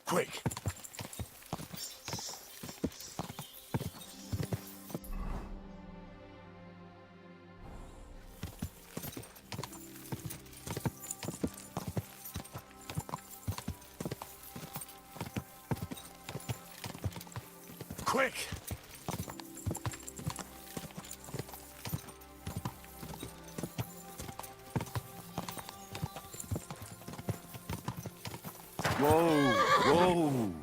Quick! Quick! Whoa! Whoa!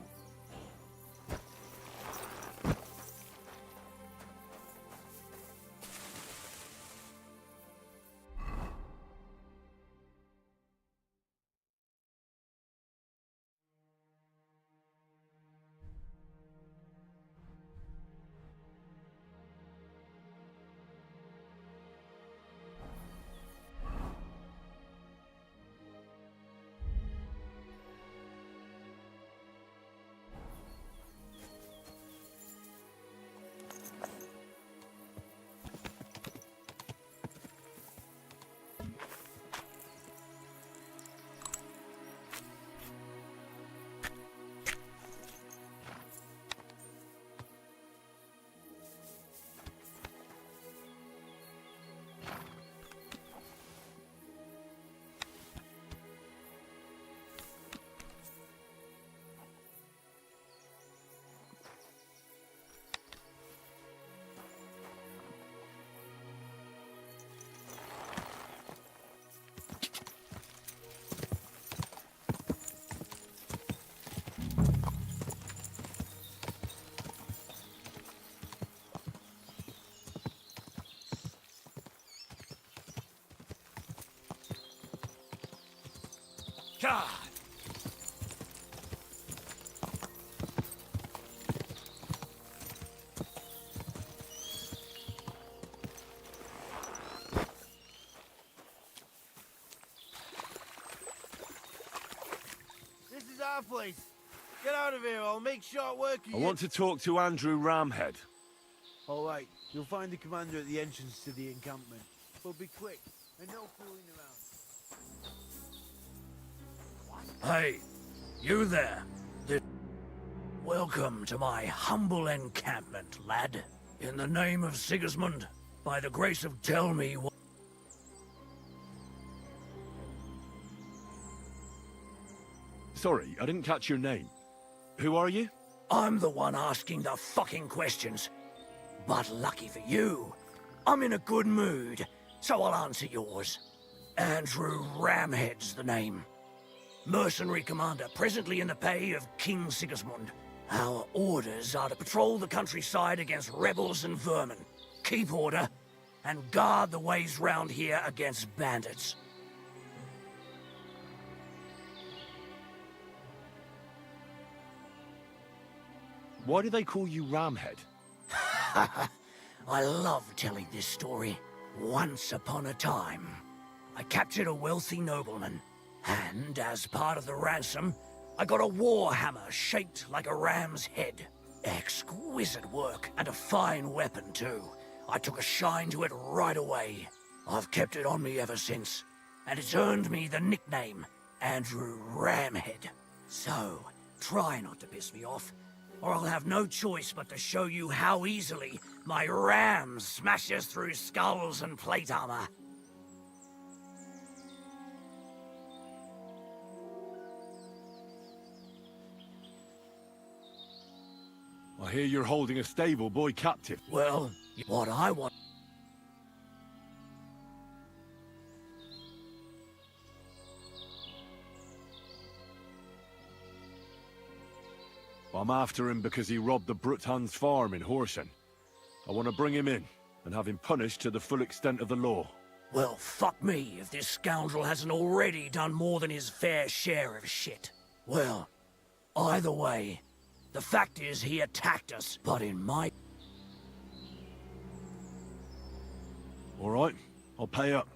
God! This is our place. Get out of here, I'll make short work of you. I want to talk to Andrew Ramhead. All right, you'll find the commander at the entrance to the encampment. But be quick, and no fooling around. Hey, you there. Welcome to my humble encampment, lad. In the name of Sigismund, by the grace of tell me what... Sorry, I didn't catch your name. Who are you? I'm the one asking the fucking questions. But lucky for you, I'm in a good mood, so I'll answer yours. Andrew Ramhead's the name. Mercenary commander, presently in the pay of King Sigismund. Our orders are to patrol the countryside against rebels and vermin, keep order, and guard the ways round here against bandits. Why do they call you Ramhead? I love telling this story. Once upon a time, I captured a wealthy nobleman, and as part of the ransom, I got a war hammer shaped like a ram's head. Exquisite work, and a fine weapon too. I took a shine to it right away. I've kept it on me ever since, and it's earned me the nickname, Andrew Ramhead. So, try not to piss me off, or I'll have no choice but to show you how easily my ram smashes through skulls and plate armor. I hear you're holding a stable boy captive. Well, what I want... I'm after him because he robbed the Bruthans farm in Horsen. I want to bring him in and have him punished to the full extent of the law. Well, fuck me if this scoundrel hasn't already done more than his fair share of shit. Well, either way, the fact is he attacked us, but in my... All right, I'll pay up.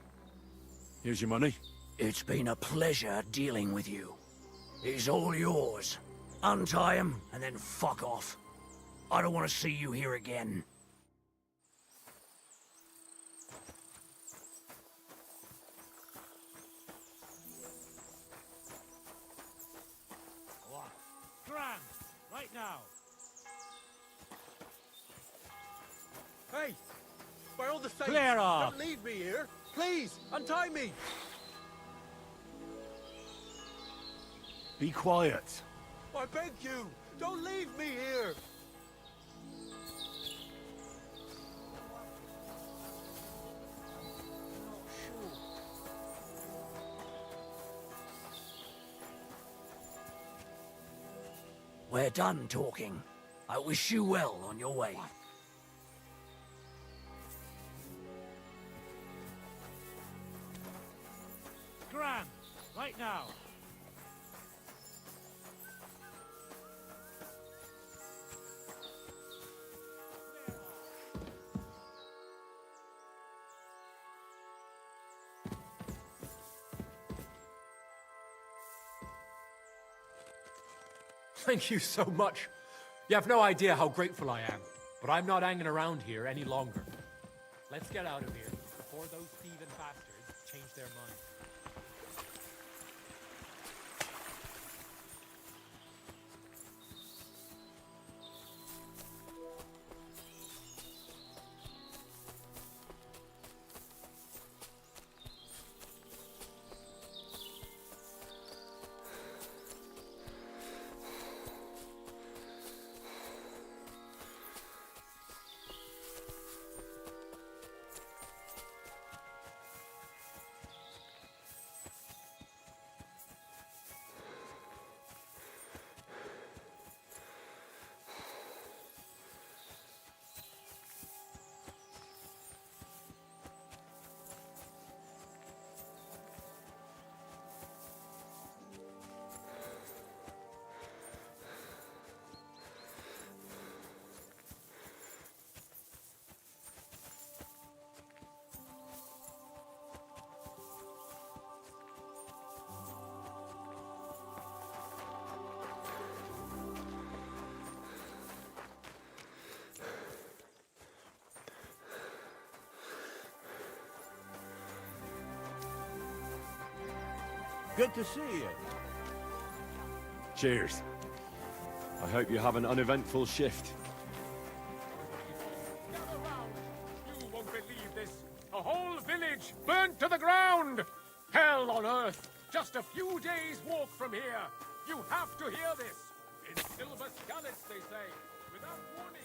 Here's your money. It's been a pleasure dealing with you. He's all yours. Untie him, and then fuck off. I don't want to see you here again. the saints! Clear off! Don't leave me here! Please, untie me! Be quiet. I beg you! Don't leave me here! We're done talking. I wish you well on your way. Gran, right now. Thank you so much. You have no idea how grateful I am, but I'm not hanging around here any longer. Let's get out of here before those thieving bastards change their minds. Good to see you. Cheers. I hope you have an uneventful shift. Gather round. You won't believe this. A whole village burnt to the ground. Hell on earth. Just a few days' walk from here. You have to hear this. In silver skallets, they say. Without warning.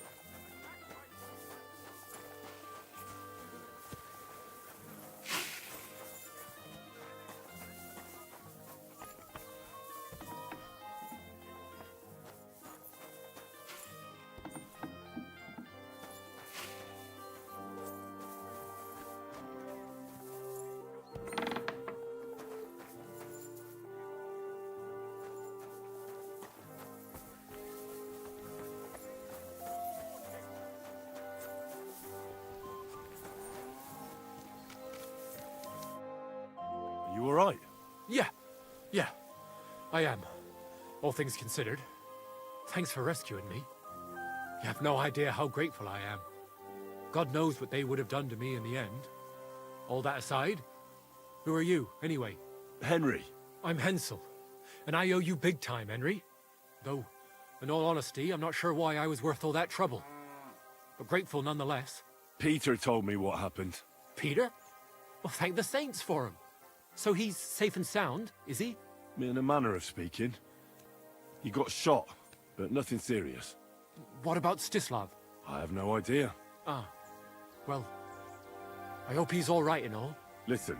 Are you alright? Yeah, I am. All things considered. Thanks for rescuing me. You have no idea how grateful I am. God knows what they would have done to me in the end. All that aside, who are you, anyway? Henry. I'm Hensel, and I owe you big time, Henry. Though, in all honesty, I'm not sure why I was worth all that trouble. But grateful nonetheless. Peter told me what happened. Peter? Well, thank the saints for him. So he's safe and sound, is he? In a manner of speaking. He got shot, but nothing serious. What about Stislav? I have no idea. Ah, well, I hope he's all right and all. Listen,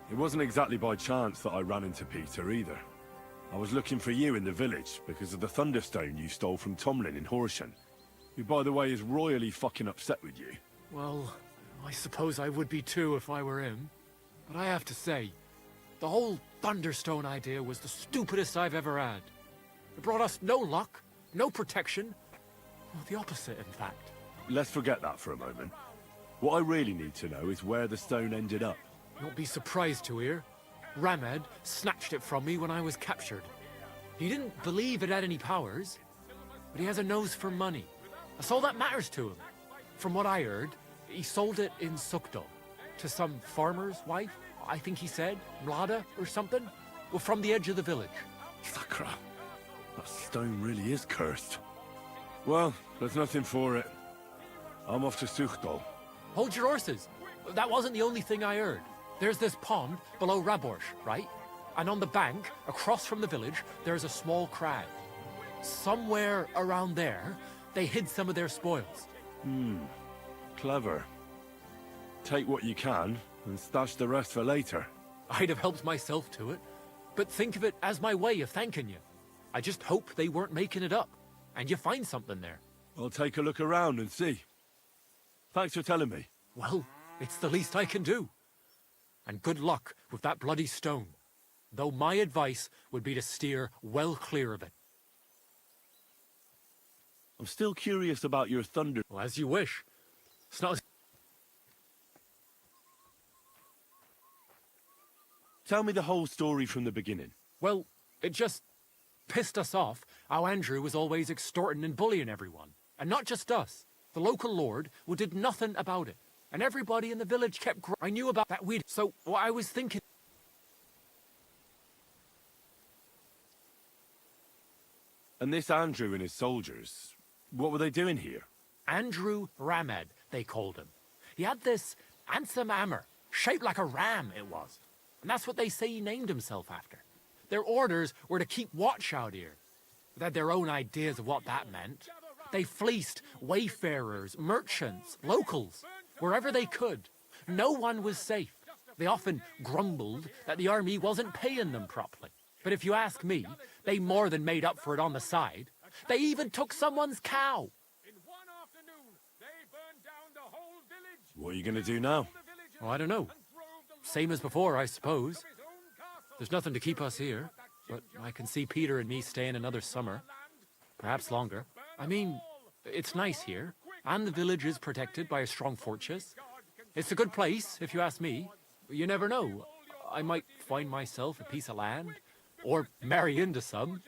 it wasn't exactly by chance that I ran into Peter either. I was looking for you in the village because of the Thunderstone you stole from Tomlin in Horsham, who, by the way, is royally fucking upset with you. Well, I suppose I would be too if I were him. But I have to say, the whole Thunderstone idea was the stupidest I've ever had. It brought us no luck, no protection. Well, the opposite, in fact. Let's forget that for a moment. What I really need to know is where the stone ended up. You'll be surprised to hear. Ramed snatched it from me when I was captured. He didn't believe it had any powers, but he has a nose for money. That's all that matters to him. From what I heard, he sold it in Sukdo to some farmer's wife, I think he said, Mlada or something. Well, from the edge of the village. Sakra. That stone really is cursed. Well, there's nothing for it. I'm off to Sukhdol. Hold your horses. That wasn't the only thing I heard. There's this pond below Raborsh, right? And on the bank, across from the village, there's a small crag. Somewhere around there, they hid some of their spoils. Clever. Take what you can, and stash the rest for later. I'd have helped myself to it, but think of it as my way of thanking you. I just hope they weren't making it up, and you find something there. I'll take a look around and see. Thanks for telling me. Well, it's the least I can do. And good luck with that bloody stone. Though my advice would be to steer well clear of it. I'm still curious about your thunder. Well, as you wish. It's not as... Tell me the whole story from the beginning. Well, it just pissed us off how Andrew was always extorting and bullying everyone. And not just us. The local lord who did nothing about it. And everybody in the village kept I knew about that weed. So what I was thinking... And this Andrew and his soldiers, what were they doing here? Andrew Ramed, they called him. He had this handsome hammer, shaped like a ram it was. And that's what they say he named himself after. Their orders were to keep watch out here. They had their own ideas of what that meant. They fleeced wayfarers, merchants, locals, wherever they could. No one was safe. They often grumbled that the army wasn't paying them properly. But if you ask me, they more than made up for it on the side. They even took someone's cow. In one afternoon, they burned down the whole village. What are you going to do now? Oh, I don't know. Same as before, I suppose. There's nothing to keep us here, but I can see Peter and me staying another summer. Perhaps longer. I mean, it's nice here, and the village is protected by a strong fortress. It's a good place, if you ask me. You never know. I might find myself a piece of land, or marry into some.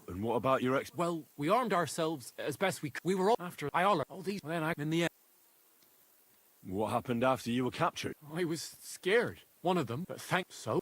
And what about your ex... Well, we armed ourselves as best we could. We were all after all these, then in the end. What happened after you were captured? I was scared, one of them, but thanks so.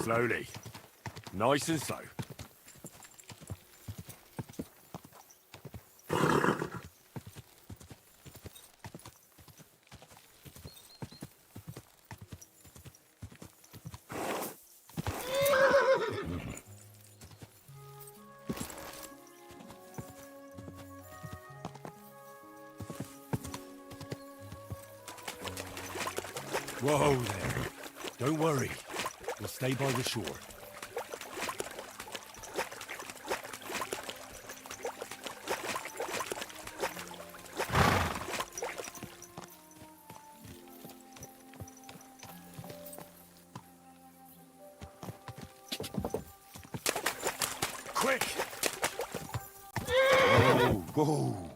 Slowly. Nice and slow. Whoa there. Don't worry. We'll stay by the shore. Quick! Whoa, whoa!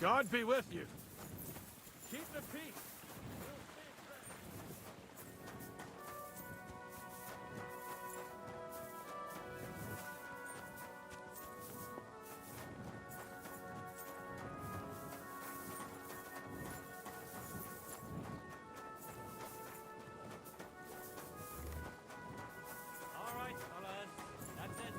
God be with you. Keep the peace. All right, fellas. That's it.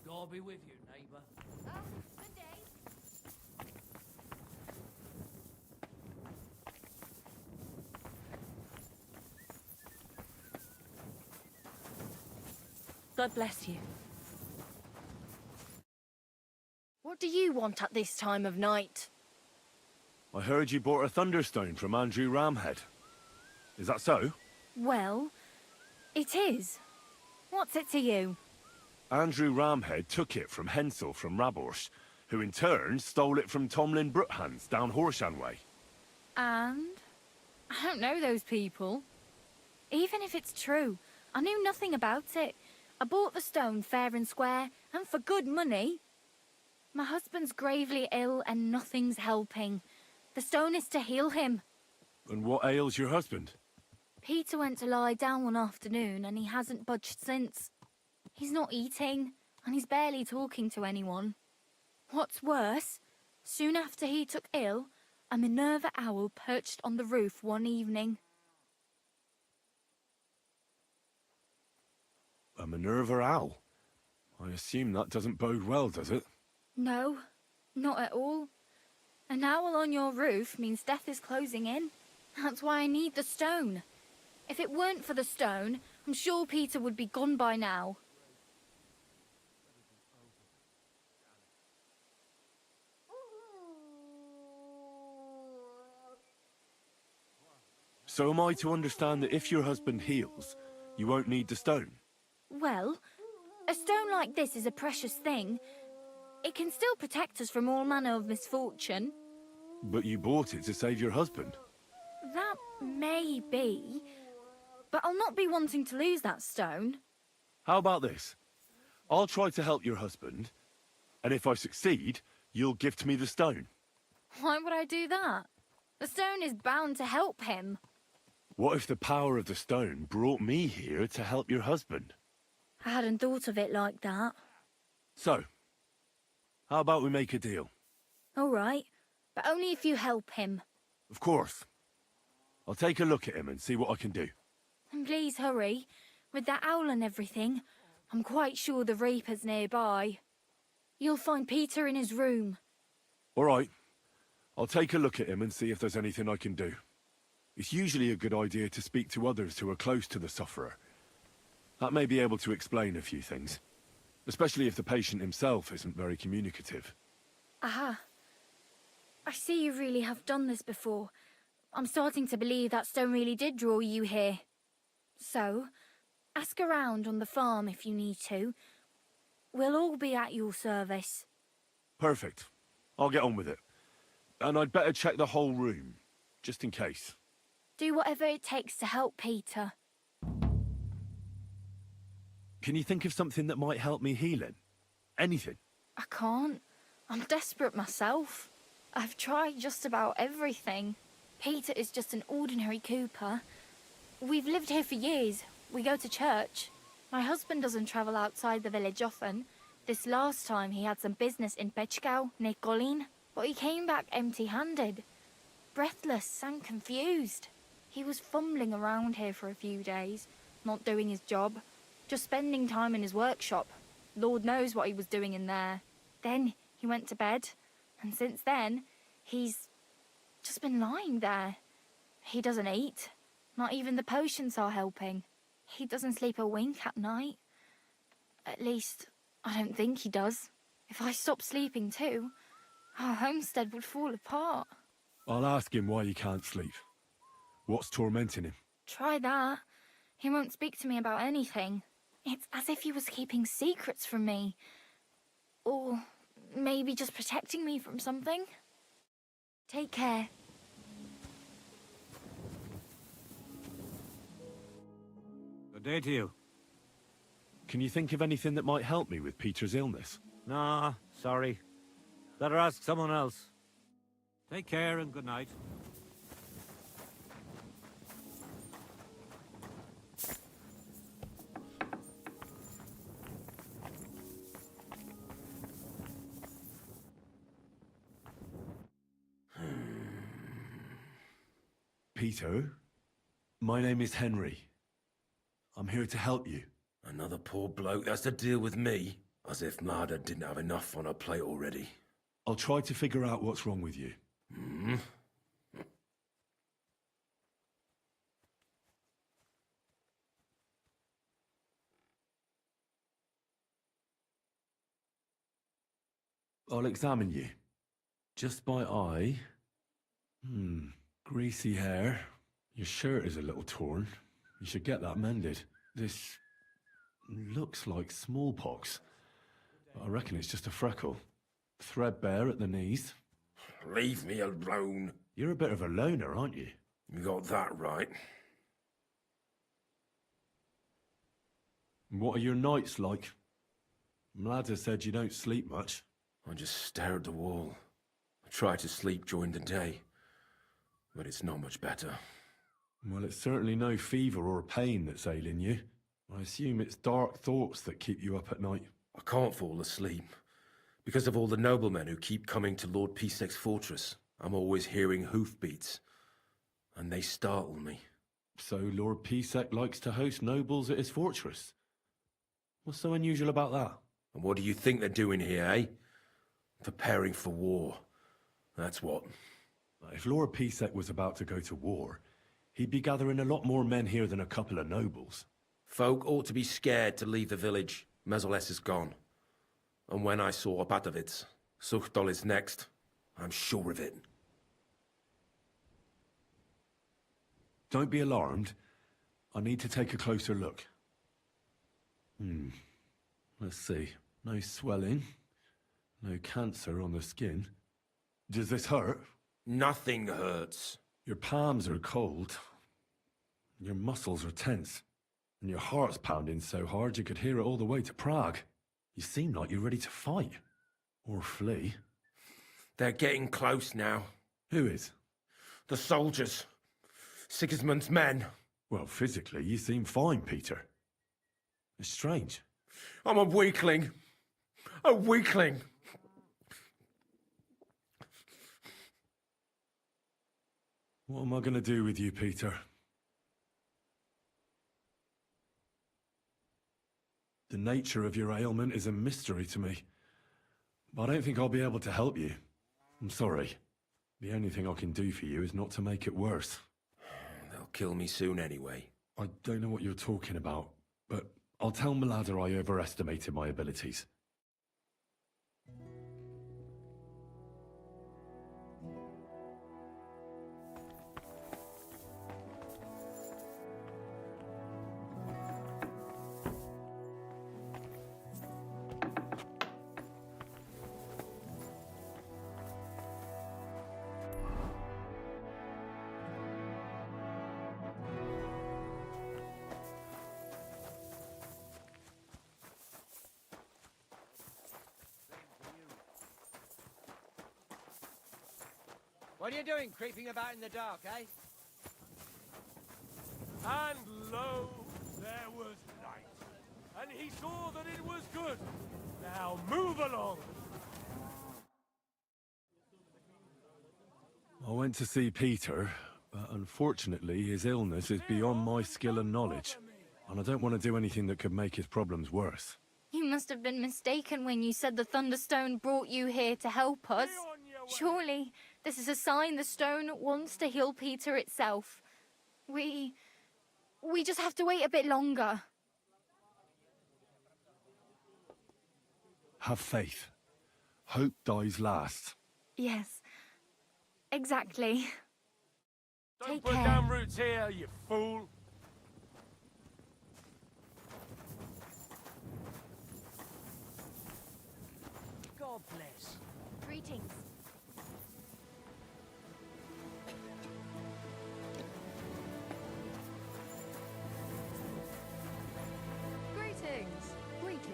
God be with you, neighbor. Oh, good day. God bless you. What do you want at this time of night? I heard you bought a Thunderstone from Andrew Ramhead. Is that so? Well, it is. What's it to you? Andrew Ramhead took it from Hensel from Raborsh, who in turn stole it from Tomlin Brookhans down Horshan way. And? I don't know those people. Even if it's true, I knew nothing about it. I bought the stone fair and square, and for good money. My husband's gravely ill and nothing's helping. The stone is to heal him. And what ails your husband? Peter went to lie down one afternoon and he hasn't budged since. He's not eating, and he's barely talking to anyone. What's worse, soon after he took ill, a Minerva owl perched on the roof one evening. A Minerva owl? I assume that doesn't bode well, does it? No, not at all. An owl on your roof means death is closing in. That's why I need the stone. If it weren't for the stone, I'm sure Peter would be gone by now. So am I to understand that if your husband heals, you won't need the stone? Well, a stone like this is a precious thing. It can still protect us from all manner of misfortune. But you bought it to save your husband. That may be, but I'll not be wanting to lose that stone. How about this? I'll try to help your husband, and if I succeed, you'll gift me the stone. Why would I do that? The stone is bound to help him. What if the power of the stone brought me here to help your husband? I hadn't thought of it like that. So, how about we make a deal? All right, but only if you help him. Of course. I'll take a look at him and see what I can do. And please hurry. With that owl and everything, I'm quite sure the Reaper's nearby. You'll find Peter in his room. All right. I'll take a look at him and see if there's anything I can do. It's usually a good idea to speak to others who are close to the sufferer. That may be able to explain a few things, especially if the patient himself isn't very communicative. Aha. I see you really have done this before. I'm starting to believe that stone really did draw you here. So, ask around on the farm if you need to. We'll all be at your service. Perfect. I'll get on with it. And I'd better check the whole room, just in case. Do whatever it takes to help Peter. Can you think of something that might help me healing? Anything? I can't. I'm desperate myself. I've tried just about everything. Peter is just an ordinary cooper. We've lived here for years. We go to church. My husband doesn't travel outside the village often. This last time he had some business in Pechgau, near Golin, but he came back empty-handed. Breathless and confused. He was fumbling around here for a few days, not doing his job, just spending time in his workshop. Lord knows what he was doing in there. Then he went to bed, and since then, he's just been lying there. He doesn't eat. Not even the potions are helping. He doesn't sleep a wink at night. At least, I don't think he does. If I stopped sleeping too, our homestead would fall apart. I'll ask him why he can't sleep. What's tormenting him? Try that. He won't speak to me about anything. It's as if he was keeping secrets from me. Or maybe just protecting me from something. Take care. Good day to you. Can you think of anything that might help me with Peter's illness? Nah, sorry. Better ask someone else. Take care and good night. Peter, my name is Henry. I'm here to help you. Another poor bloke that's to deal with me? As if Mlada didn't have enough on her plate already. I'll try to figure out what's wrong with you. I'll examine you. Just by eye. Greasy hair. Your shirt is a little torn. You should get that mended. This looks like smallpox. But I reckon it's just a freckle. Threadbare at the knees. Leave me alone. You're a bit of a loner, aren't you? You got that right. What are your nights like? Mlada said you don't sleep much. I just stare at the wall. I try to sleep during the day, but it's not much better. Well, it's certainly no fever or pain that's ailing you. I assume it's dark thoughts that keep you up at night. I can't fall asleep. Because of all the noblemen who keep coming to Lord Pisek's fortress, I'm always hearing hoofbeats, and they startle me. So Lord Pisek likes to host nobles at his fortress? What's so unusual about that? And what do you think they're doing here, eh? Preparing for war. That's what. If Lord Pisek was about to go to war, he'd be gathering a lot more men here than a couple of nobles. Folk ought to be scared to leave the village. Mezoles is gone. And when I saw Opatovitz, Suchdol is next. I'm sure of it. Don't be alarmed. I need to take a closer look. Let's see. No swelling. No cancer on the skin. Does this hurt? Nothing hurts. Your palms are cold. Your muscles are tense. And your heart's pounding so hard you could hear it all the way to Prague. You seem like you're ready to fight. Or flee. They're getting close now. Who is? The soldiers. Sigismund's men. Well, physically, you seem fine, Peter. It's strange. I'm a weakling. A weakling. What am I going to do with you, Peter? The nature of your ailment is a mystery to me. But I don't think I'll be able to help you. I'm sorry. The only thing I can do for you is not to make it worse. They'll kill me soon anyway. I don't know what you're talking about, but I'll tell Mlada I overestimated my abilities. What are you doing, creeping about in the dark, eh? And lo, there was light. And he saw that it was good. Now move along. I went to see Peter, but unfortunately his illness is beyond my skill and knowledge. And I don't want to do anything that could make his problems worse. You must have been mistaken when you said the Thunderstone brought you here to help us. Surely, this is a sign the stone wants to heal Peter itself. We just have to wait a bit longer. Have faith. Hope dies last. Yes, exactly. Don't Take put care. down roots here, you fool. God bless. Greetings. Greetings. Greetings.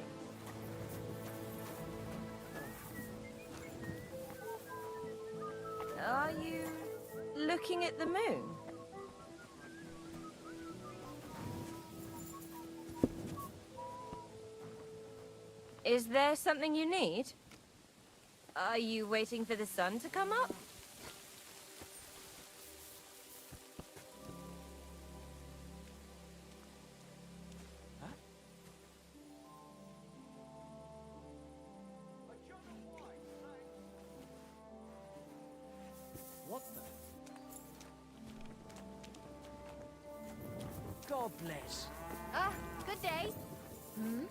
Are you looking at the moon? Is there something you need? Are you waiting for the sun to come up? What the? God bless. Ah, good day. Hmm?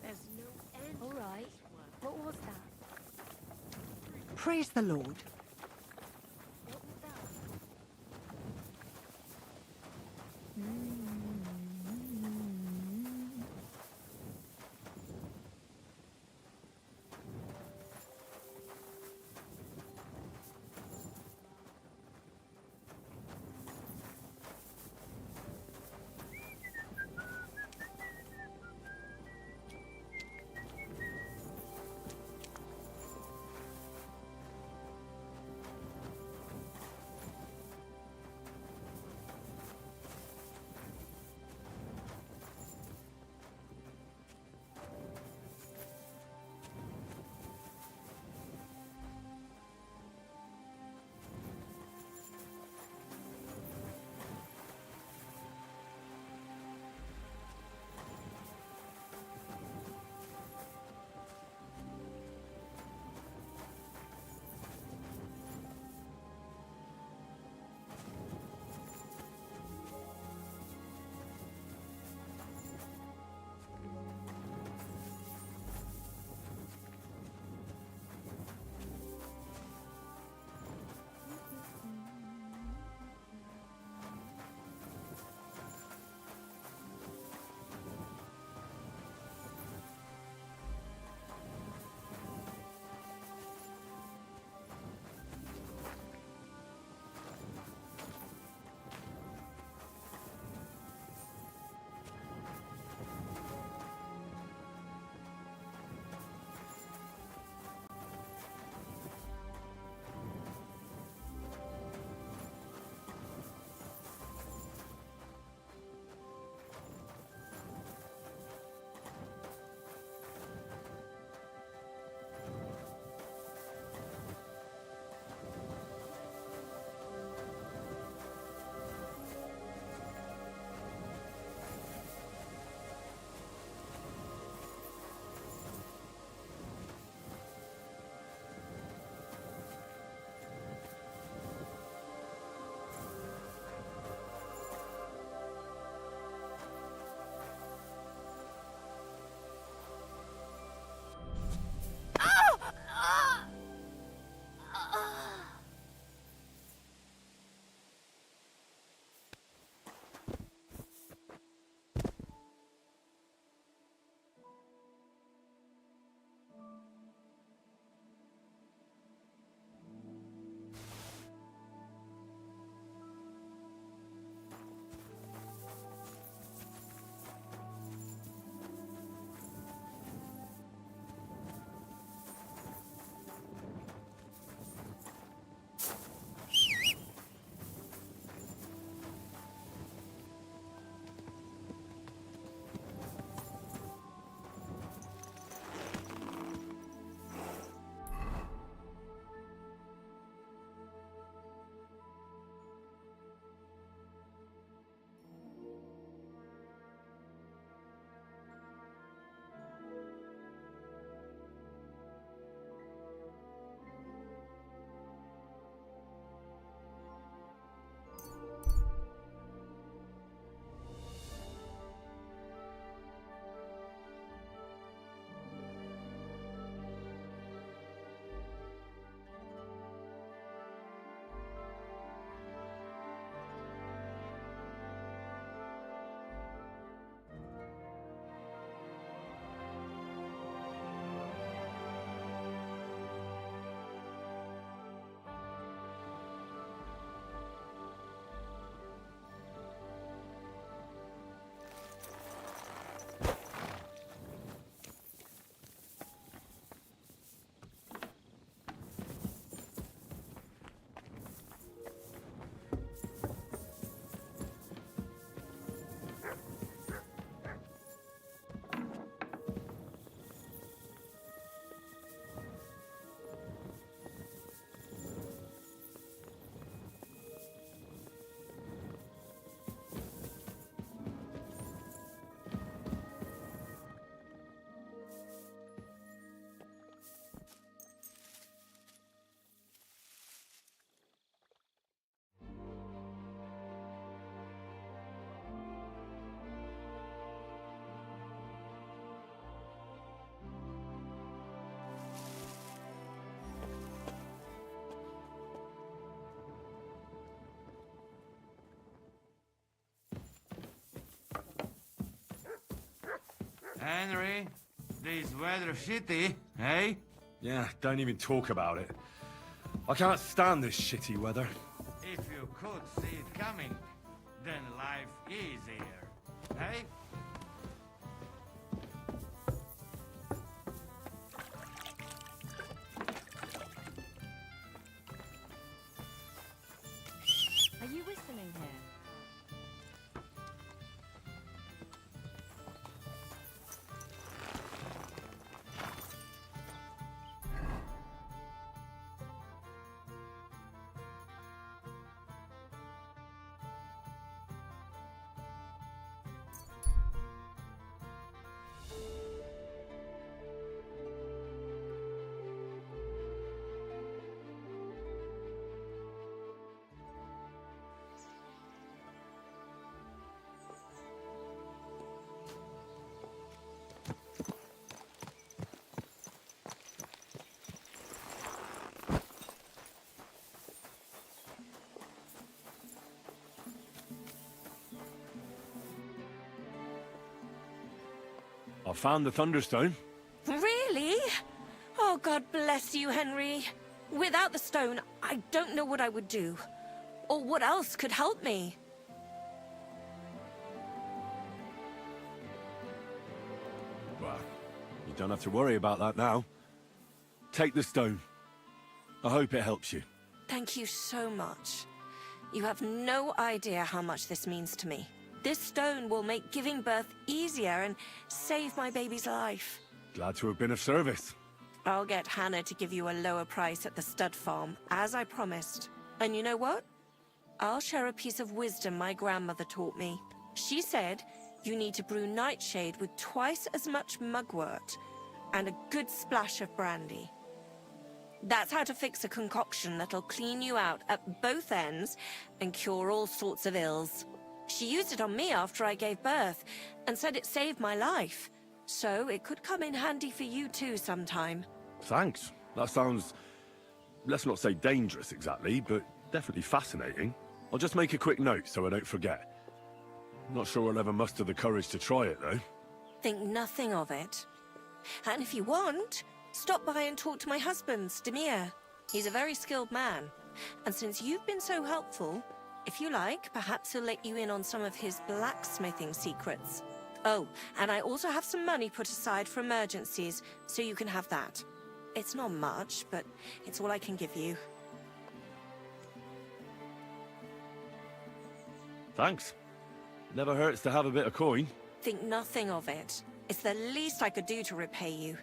There's no end. All right. What was that? Praise the Lord. What was that? Henry, this weather shitty, eh? Yeah, don't even talk about it. I can't stand this shitty weather. If you could see it coming, then life is here, eh? Are you whistling here? I found the Thunderstone. Really? Oh, God bless you, Henry. Without the stone, I don't know what I would do. Or what else could help me. Well, you don't have to worry about that now. Take the stone. I hope it helps you. Thank you so much. You have no idea how much this means to me. This stone will make giving birth easier and save my baby's life. Glad to have been of service. I'll get Hannah to give you a lower price at the stud farm, as I promised. And you know what? I'll share a piece of wisdom my grandmother taught me. She said you need to brew nightshade with twice as much mugwort and a good splash of brandy. That's how to fix a concoction that'll clean you out at both ends and cure all sorts of ills. She used it on me after I gave birth and said it saved my life. So it could come in handy for you too sometime. Thanks. That sounds, let's not say dangerous exactly, but definitely fascinating. I'll just make a quick note so I don't forget. Not sure I'll ever muster the courage to try it, though. Think nothing of it. And if you want, stop by and talk to my husband, Stamir. He's a very skilled man. And since you've been so helpful, if you like, perhaps he'll let you in on some of his blacksmithing secrets. Oh, and I also have some money put aside for emergencies, so you can have that. It's not much, but it's all I can give you. Thanks. Never hurts to have a bit of coin. Think nothing of it. It's the least I could do to repay you.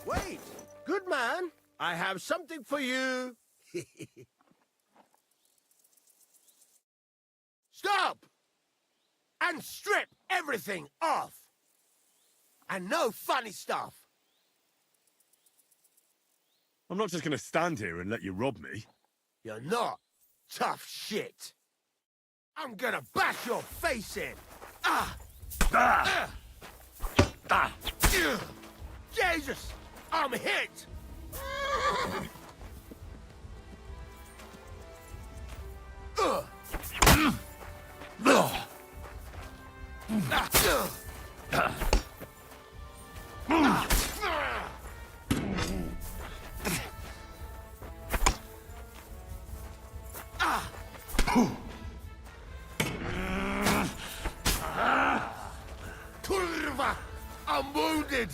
Wait! Good man, I have something for you. Stop! and strip everything off. And no funny stuff. I'm not just going to stand here and let you rob me. You're not tough shit. I'm gonna bash your face in. Jesus, I'm hit. Kurva, I'm wounded.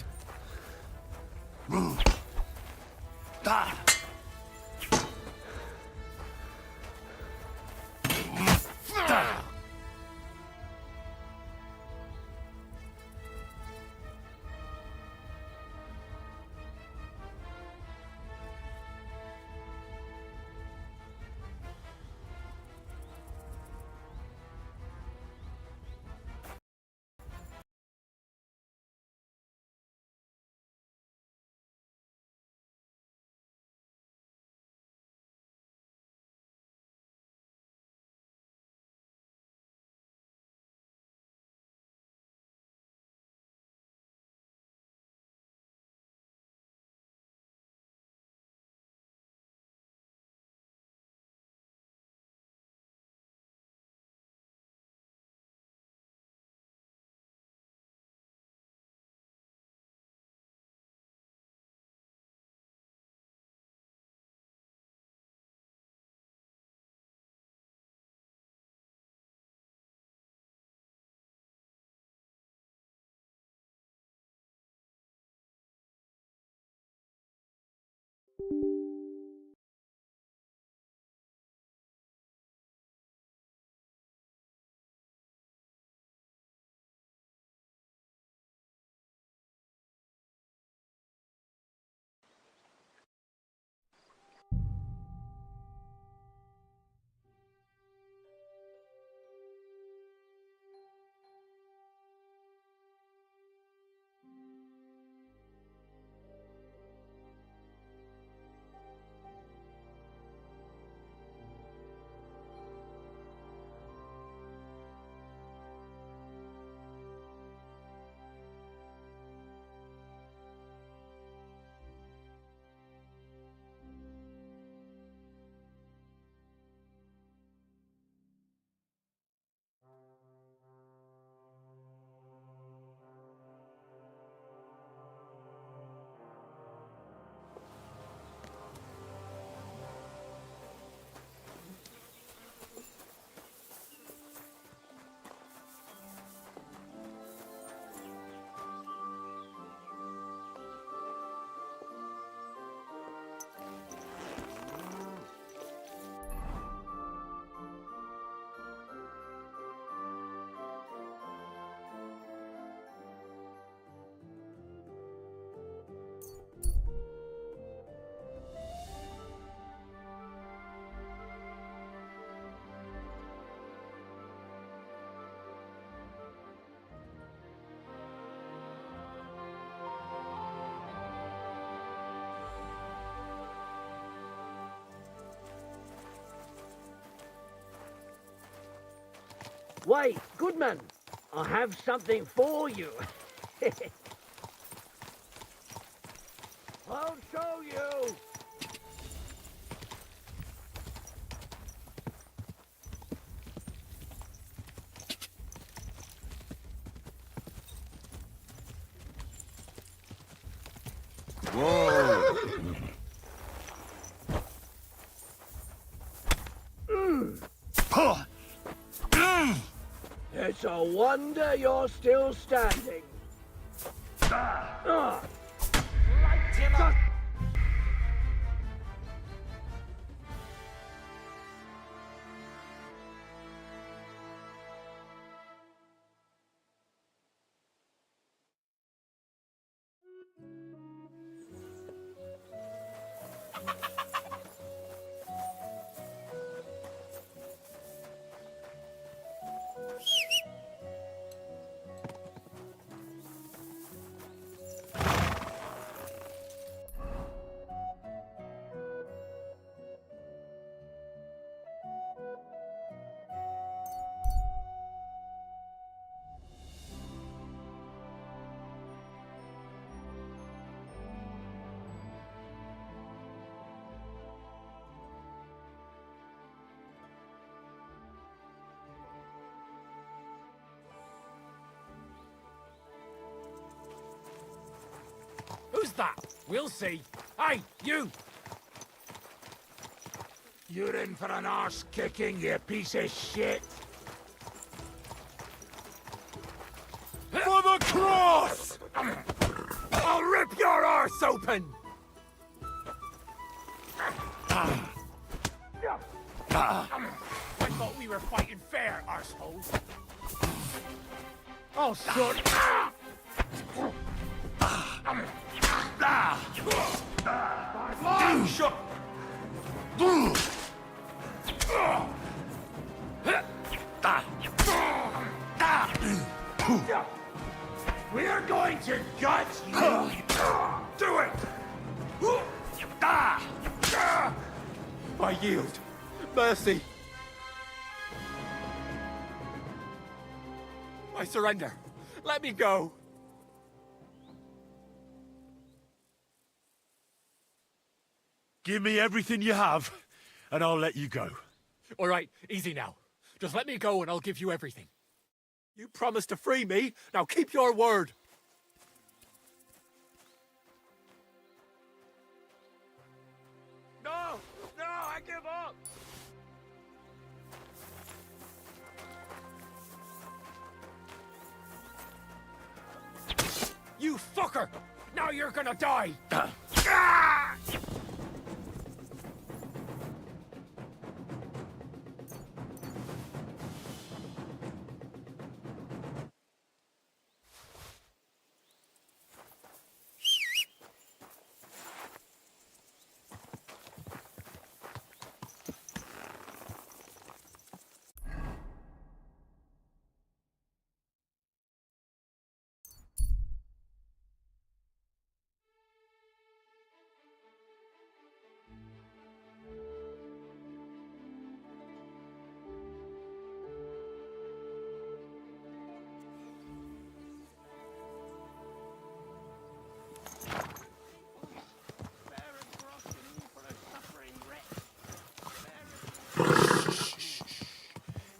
Wait, Goodman, I have something for you. I'll show you. Whoa! It's a wonder you're still standing. Light him up! that? We'll see. Hey, you! You're in for an arse kicking, you piece of shit! For the cross! I'll rip your arse open! I thought we were fighting fair, arsehole. Oh, son! Shut! We're going to gut you! Do it! I yield. Mercy. I surrender. Let me go. Give me everything you have, and I'll let you go. All right, easy now. Just let me go and I'll give you everything. You promised to free me. Now keep your word. No! No, I give up! You fucker! Now you're gonna die!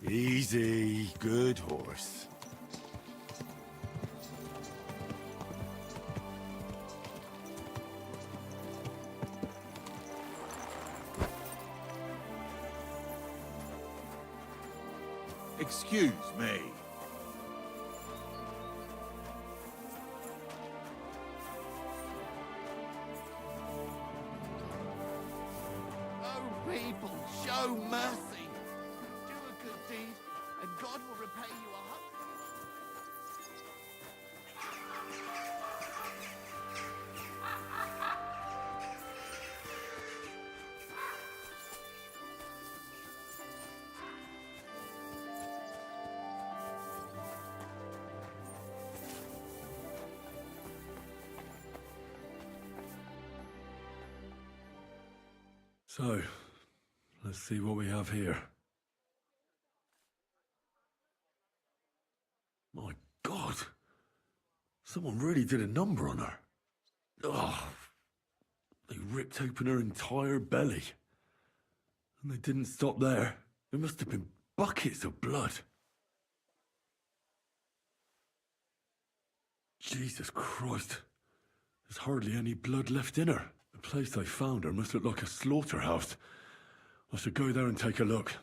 Easy, good horse. Excuse me. Oh, people, show mercy. Do a good deed, and God will repay you 100. So, let's see what we have here. My God! Someone really did a number on her. Oh, they ripped open her entire belly. And they didn't stop there. There must have been buckets of blood. Jesus Christ. There's hardly any blood left in her. The place they found her must look like a slaughterhouse. I should go there and take a look.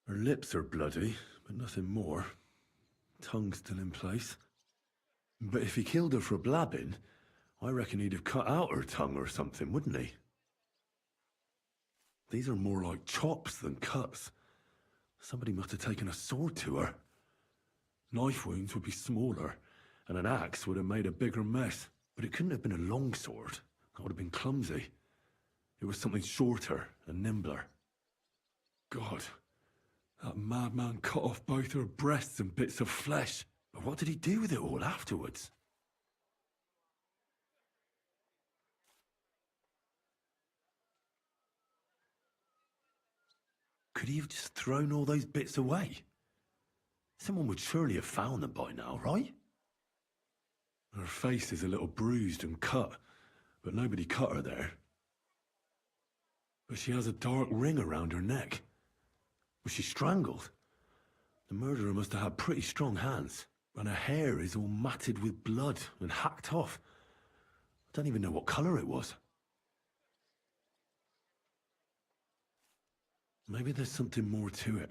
Her lips are bloody, but nothing more. Tongue's still in place. But if he killed her for blabbing, I reckon he'd have cut out her tongue or something, wouldn't he? These are more like chops than cuts. Somebody must have taken a sword to her. Knife wounds would be smaller, and an axe would have made a bigger mess. But it couldn't have been a long sword. That would have been clumsy. It was something shorter and nimbler. God, that madman cut off both her breasts and bits of flesh. But what did he do with it all afterwards? Could he have just thrown all those bits away? Someone would surely have found them by now, right? Her face is a little bruised and cut, but nobody cut her there. But she has a dark ring around her neck. Was she strangled? The murderer must have had pretty strong hands. And her hair is all matted with blood and hacked off. I don't even know what colour it was. Maybe there's something more to it.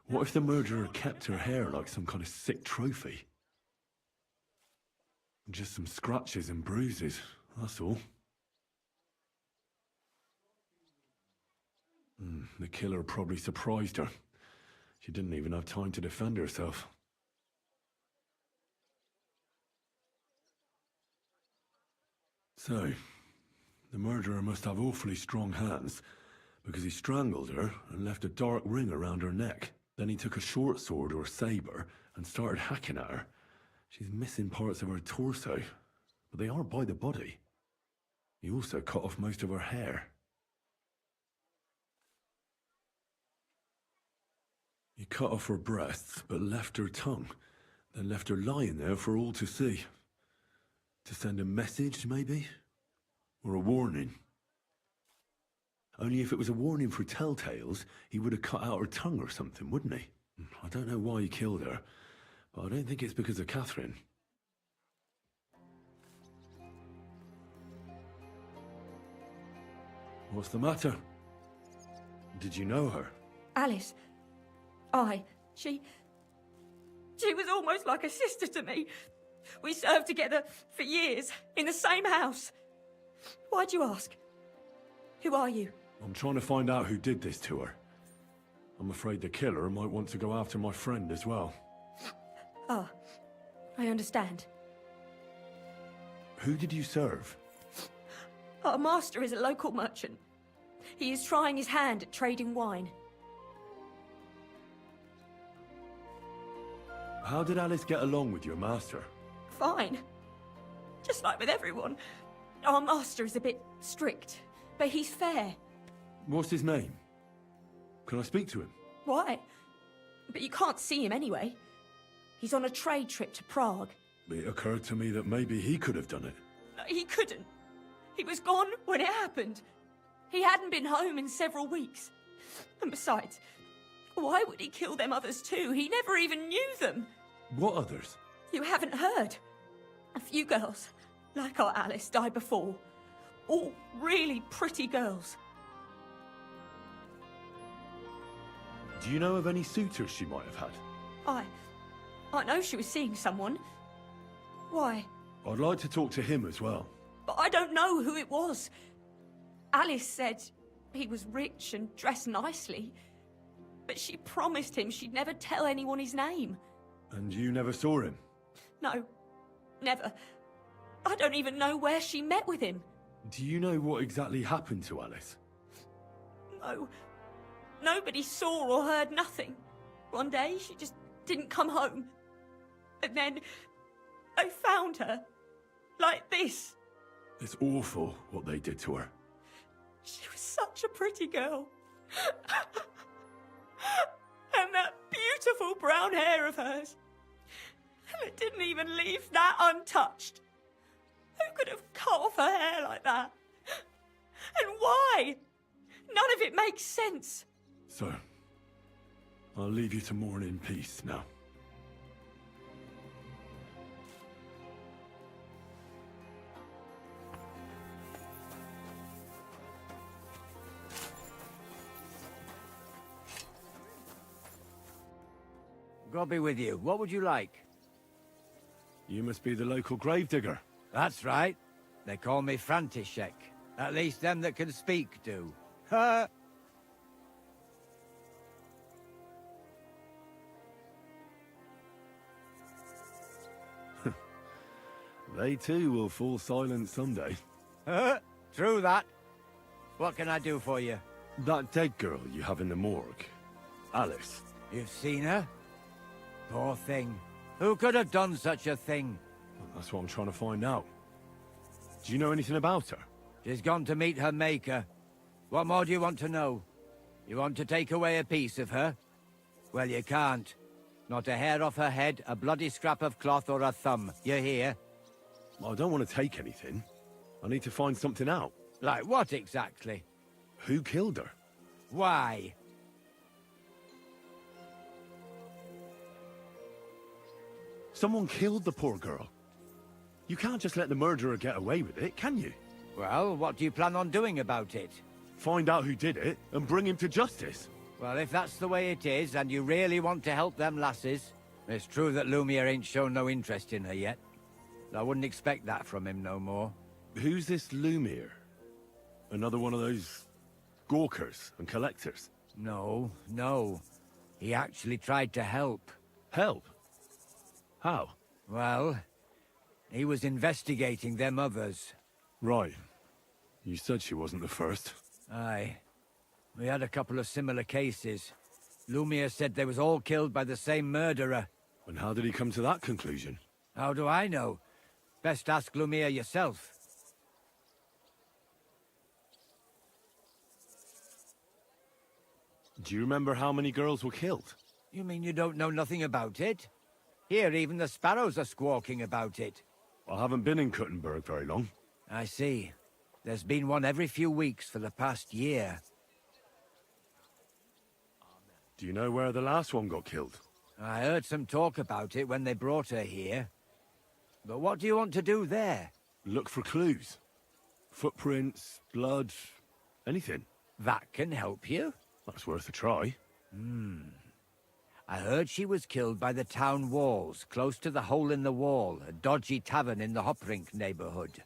What if the murderer kept her hair like some kind of sick trophy? Just some scratches and bruises, that's all. The killer probably surprised her. She didn't even have time to defend herself. So, the murderer must have awfully strong hands, because he strangled her and left a dark ring around her neck. Then he took a short sword or saber and started hacking at her. She's missing parts of her torso, but they aren't by the body. He also cut off most of her hair. He cut off her breasts, but left her tongue, then left her lying there for all to see. To send a message, maybe? Or a warning? Only if it was a warning for telltales, he would have cut out her tongue or something, wouldn't he? I don't know why he killed her, but I don't think it's because of Catherine. What's the matter? Did you know her? Alice. She was almost like a sister to me. We served together for years, in the same house. Why'd you ask? Who are you? I'm trying to find out who did this to her. I'm afraid the killer might want to go after my friend as well. Ah, I understand. Who did you serve? Our master is a local merchant. He is trying his hand at trading wine. How did Alice get along with your master? Fine. Just like with everyone. Our master is a bit strict, but he's fair. What's his name? Can I speak to him? Why? But you can't see him anyway. He's on a trade trip to Prague. It occurred to me that maybe he could have done it. He couldn't. He was gone when it happened. He hadn't been home in several weeks. And besides, why would he kill them others too? He never even knew them. What others? You haven't heard. A few girls, like our Alice, died before. All really pretty girls. Do you know of any suitors she might have had? I know she was seeing someone. Why? I'd like to talk to him as well. But I don't know who it was. Alice said he was rich and dressed nicely. But she promised him she'd never tell anyone his name. And you never saw him? No, never. I don't even know where she met with him. Do you know what exactly happened to Alice? No. Nobody saw or heard nothing. One day, she just didn't come home. And then, I found her. Like this. It's awful what they did to her. She was such a pretty girl. And that beautiful brown hair of hers. And it didn't even leave that untouched. Who could have cut off her hair like that? And why? None of it makes sense. So, I'll leave you to mourn in peace now. God be with you. What would you like? You must be the local gravedigger. That's right. They call me František. At least them that can speak do. Ha! They too will fall silent someday. True that. What can I do for you? That dead girl you have in the morgue. Alice. You've seen her? Poor thing. Who could have done such a thing? Well, that's what I'm trying to find out. Do you know anything about her? She's gone to meet her maker. What more do you want to know? You want to take away a piece of her? Well, you can't. Not a hair off her head, a bloody scrap of cloth or a thumb. You hear? I don't want to take anything. I need to find something out. Like what exactly? Who killed her? Why? Someone killed the poor girl. You can't just let the murderer get away with it, can you? Well, what do you plan on doing about it? Find out who did it and bring him to justice. Well, if that's the way it is, and you really want to help them lasses, it's true that Lumiere ain't shown no interest in her yet. I wouldn't expect that from him no more. Who's this Lumiere? Another one of those gawkers and collectors? No, no. He actually tried to help. Help? How? Well, he was investigating them others. Right. You said she wasn't the first. Aye. We had a couple of similar cases. Lumiere said they was all killed by the same murderer. And how did he come to that conclusion? How do I know? Best ask Lumiere yourself. Do you remember how many girls were killed? You mean you don't know nothing about it? Here, even the sparrows are squawking about it. I haven't been in Kuttenberg very long. I see. There's been one every few weeks for the past year. Do you know where the last one got killed? I heard some talk about it when they brought her here. But what do you want to do there? Look for clues. Footprints, blood, anything. That can help you? That's worth a try. I heard she was killed by the town walls, close to the Hole in the Wall, a dodgy tavern in the Hoprink neighborhood.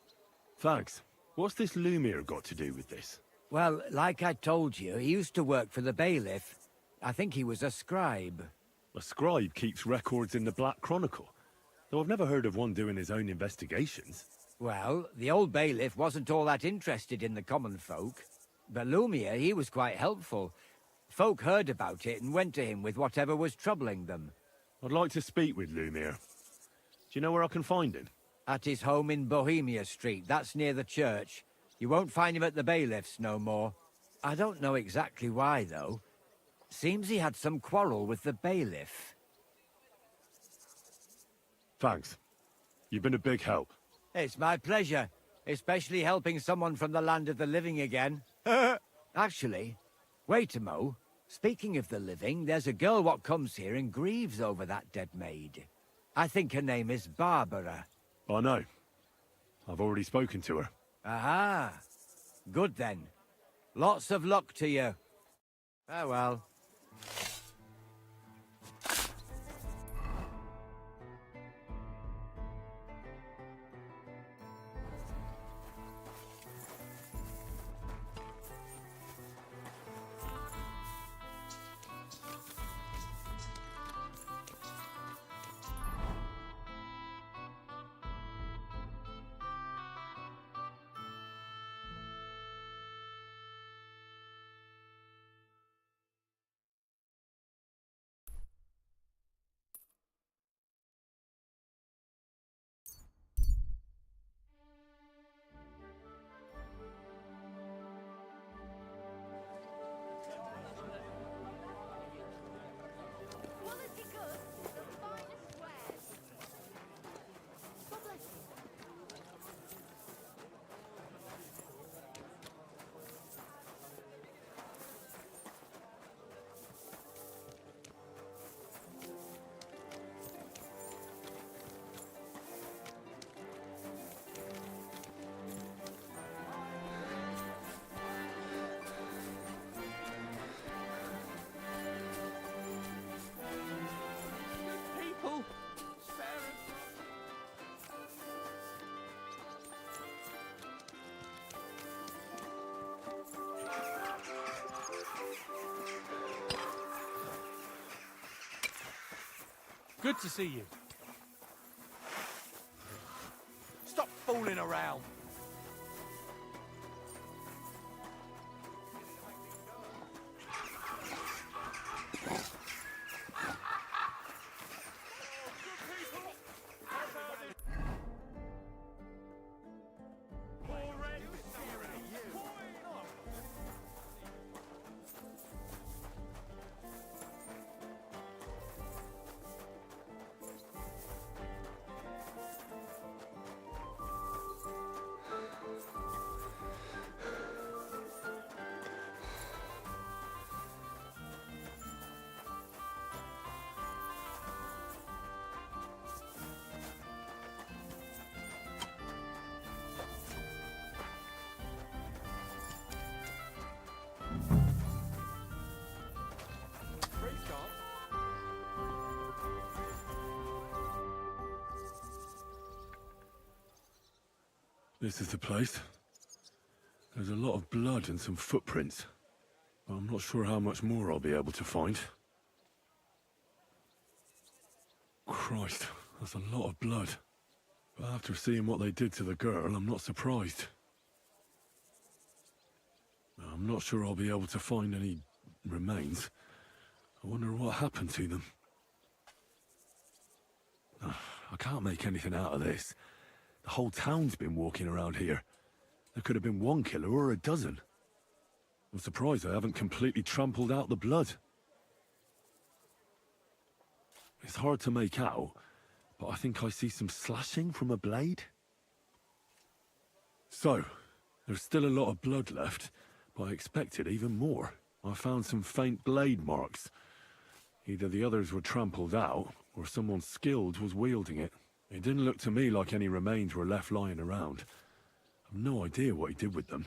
Thanks. What's this Lumiere got to do with this? Well, like I told you, he used to work for the bailiff. I think he was a scribe. A scribe keeps records in the Black Chronicle, though I've never heard of one doing his own investigations. Well, the old bailiff wasn't all that interested in the common folk. But Lumiere, he was quite helpful. Folk heard about it and went to him with whatever was troubling them. I'd like to speak with Lumiere. Do you know where I can find him? At his home in Bohemia Street, that's near the church. You won't find him at the bailiff's no more. I don't know exactly why, though. Seems he had some quarrel with the bailiff. Thanks. You've been a big help. It's my pleasure, especially helping someone from the land of the living again. Actually, wait a mo. Speaking of the living, there's a girl what comes here and grieves over that dead maid. I think her name is Barbara. I know. I've already spoken to her. Aha. Good then. Lots of luck to you. Farewell. Good to see you. Stop fooling around. This is the place. There's a lot of blood and some footprints. But I'm not sure how much more I'll be able to find. Christ, that's a lot of blood. But after seeing what they did to the girl, I'm not surprised. I'm not sure I'll be able to find any remains. I wonder what happened to them. I can't make anything out of this. The whole town's been walking around here. There could have been one killer or a dozen. I'm surprised I haven't completely trampled out the blood. It's hard to make out, but I think I see some slashing from a blade. So, there's still a lot of blood left, but I expected even more. I found some faint blade marks. Either the others were trampled out, or someone skilled was wielding it. It didn't look to me like any remains were left lying around. I've no idea what he did with them.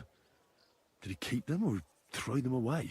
Did he keep them or throw them away?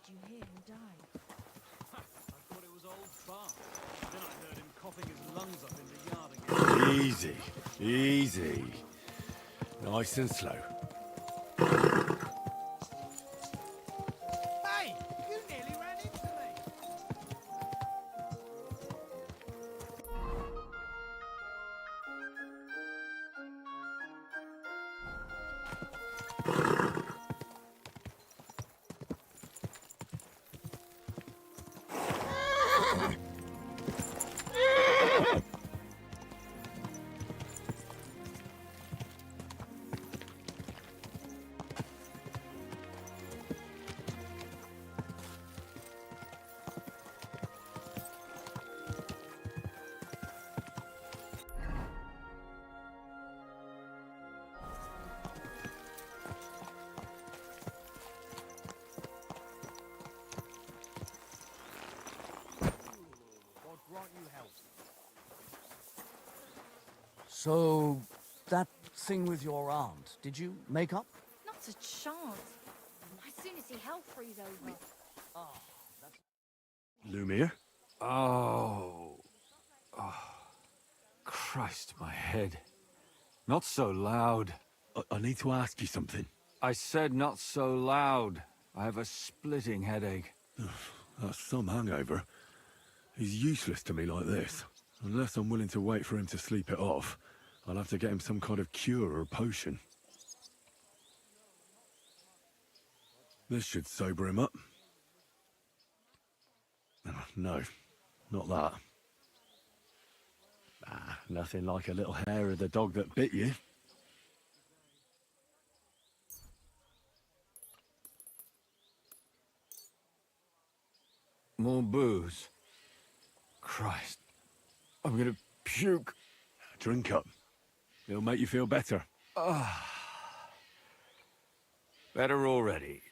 Did you hear who died? I thought it was old Bart. Then I heard him coughing his lungs up in the yard again. Easy, easy. Nice and slow. Hey! You nearly ran into me! So, that thing with your aunt, did you make up? Not a chance. As soon as he hell freeze over. Lumiere? Oh. Christ, my head. Not so loud. I need to ask you something. I said not so loud. I have a splitting headache. That's some hangover. He's useless to me like this. Unless I'm willing to wait for him to sleep it off, I'll have to get him some kind of cure or potion. This should sober him up. Oh, no, not that. Nothing like a little hair of the dog that bit you. More booze. Christ. I'm gonna puke. Drink up. It'll make you feel better. Better already.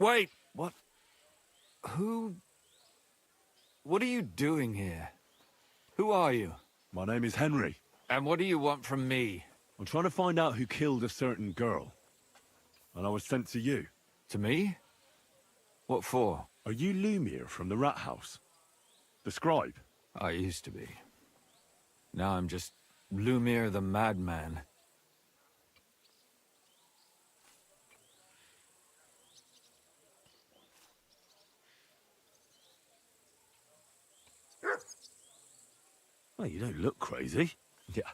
Wait! What? Who... What are you doing here? Who are you? My name is Henry. And what do you want from me? I'm trying to find out who killed a certain girl. And I was sent to you. To me? What for? Are you Lumiere from the Rat House? The scribe? I used to be. Now I'm just Lumiere the Madman. Well, you don't look crazy. Yeah.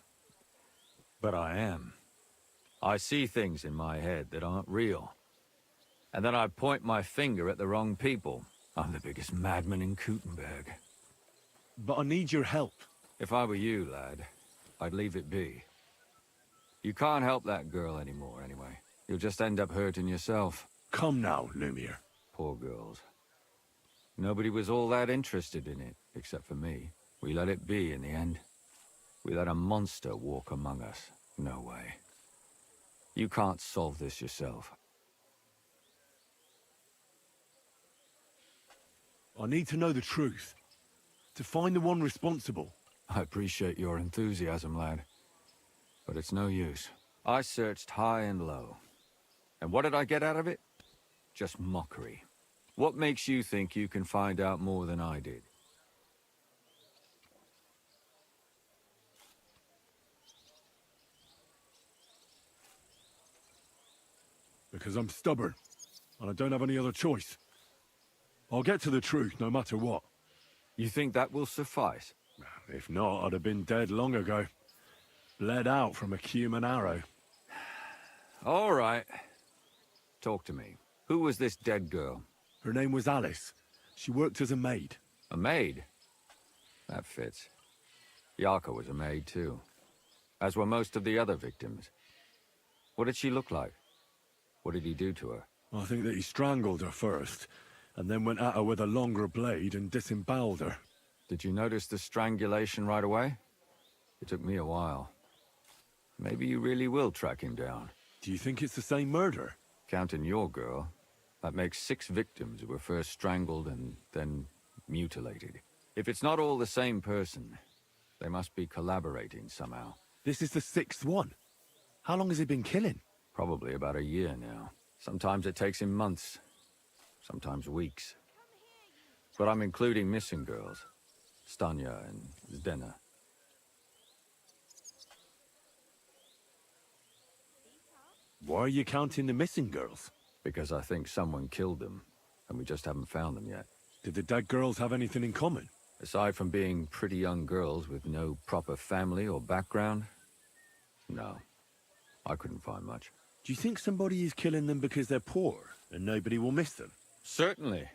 But I am. I see things in my head that aren't real. And then I point my finger at the wrong people. I'm the biggest madman in Kuttenberg. But I need your help. If I were you, lad, I'd leave it be. You can't help that girl anymore, anyway. You'll just end up hurting yourself. Come now, Lumiere. Poor girls. Nobody was all that interested in it, except for me. We let it be in the end. We let a monster walk among us. No way. You can't solve this yourself. I need to know the truth. To find the one responsible. I appreciate your enthusiasm, lad. But it's no use. I searched high and low. And what did I get out of it? Just mockery. What makes you think you can find out more than I did? Because I'm stubborn. And I don't have any other choice. I'll get to the truth no matter what. You think that will suffice? If not, I'd have been dead long ago. Bled out from a human arrow. All right. Talk to me. Who was this dead girl? Her name was Alice. She worked as a maid. A maid? That fits. Yarka was a maid too. As were most of the other victims. What did she look like? What did he do to her? I think that he strangled her first, and then went at her with a longer blade and disemboweled her. Did you notice the strangulation right away? It took me a while. Maybe you really will track him down. Do you think it's the same murder? Counting your girl, that makes 6 victims who were first strangled and then mutilated. If it's not all the same person, they must be collaborating somehow. This is the 6th one. How long has he been killing? Probably about a year now. Sometimes it takes him months, sometimes weeks. But I'm including missing girls. Stanya and Zdena. Why are you counting the missing girls? Because I think someone killed them, and we just haven't found them yet. Did the dead girls have anything in common? Aside from being pretty young girls with no proper family or background? No. I couldn't find much. Do you think somebody is killing them because they're poor, and nobody will miss them? Certainly.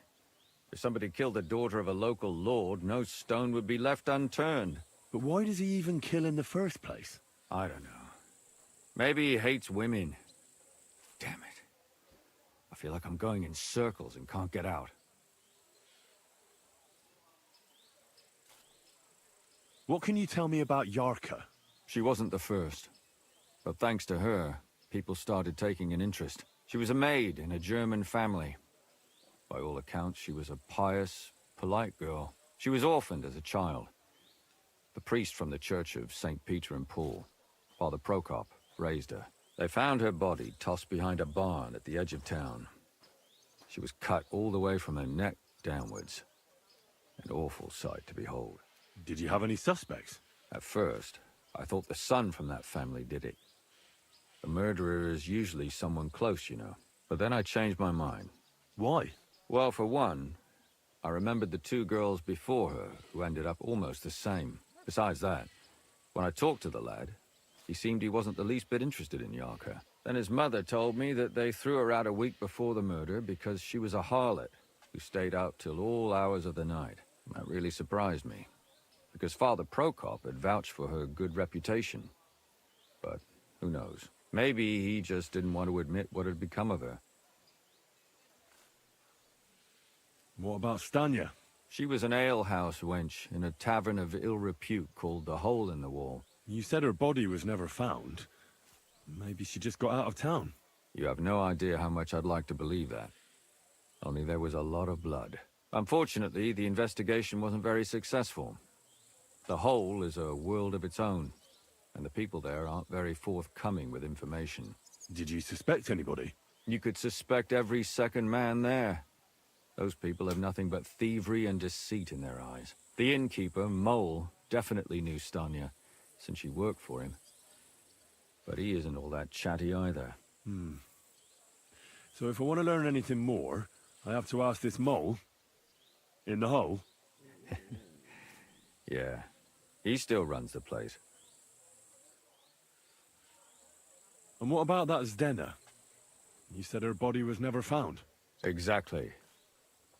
If somebody killed the daughter of a local lord, no stone would be left unturned. But why does he even kill in the first place? I don't know. Maybe he hates women. Damn it. I feel like I'm going in circles and can't get out. What can you tell me about Yarka? She wasn't the first. But thanks to her, people started taking an interest. She was a maid in a German family. By all accounts, she was a pious, polite girl. She was orphaned as a child. The priest from the Church of St. Peter and Paul, Father Prokop, raised her. They found her body tossed behind a barn at the edge of town. She was cut all the way from her neck downwards. An awful sight to behold. Did you have any suspects? At first, I thought the son from that family did it. The murderer is usually someone close, you know. But then I changed my mind. Why? Well, for one, I remembered the 2 girls before her who ended up almost the same. Besides that, when I talked to the lad, he seemed he wasn't the least bit interested in Yarka. Then his mother told me that they threw her out a week before the murder because she was a harlot who stayed out till all hours of the night. That really surprised me, because Father Prokop had vouched for her good reputation. But who knows? Maybe he just didn't want to admit what had become of her. What about Stanya? She was an alehouse wench in a tavern of ill repute called the Hole in the Wall. You said her body was never found. Maybe she just got out of town. You have no idea how much I'd like to believe that. Only there was a lot of blood. Unfortunately, the investigation wasn't very successful. The Hole is a world of its own, and the people there aren't very forthcoming with information. Did you suspect anybody? You could suspect every second man there. Those people have nothing but thievery and deceit in their eyes. The innkeeper, Mole, definitely knew Stanya, since she worked for him. But he isn't all that chatty either. So if I want to learn anything more, I have to ask this Mole? In the hole? Yeah. He still runs the place. And what about that Zdena? You said her body was never found. Exactly.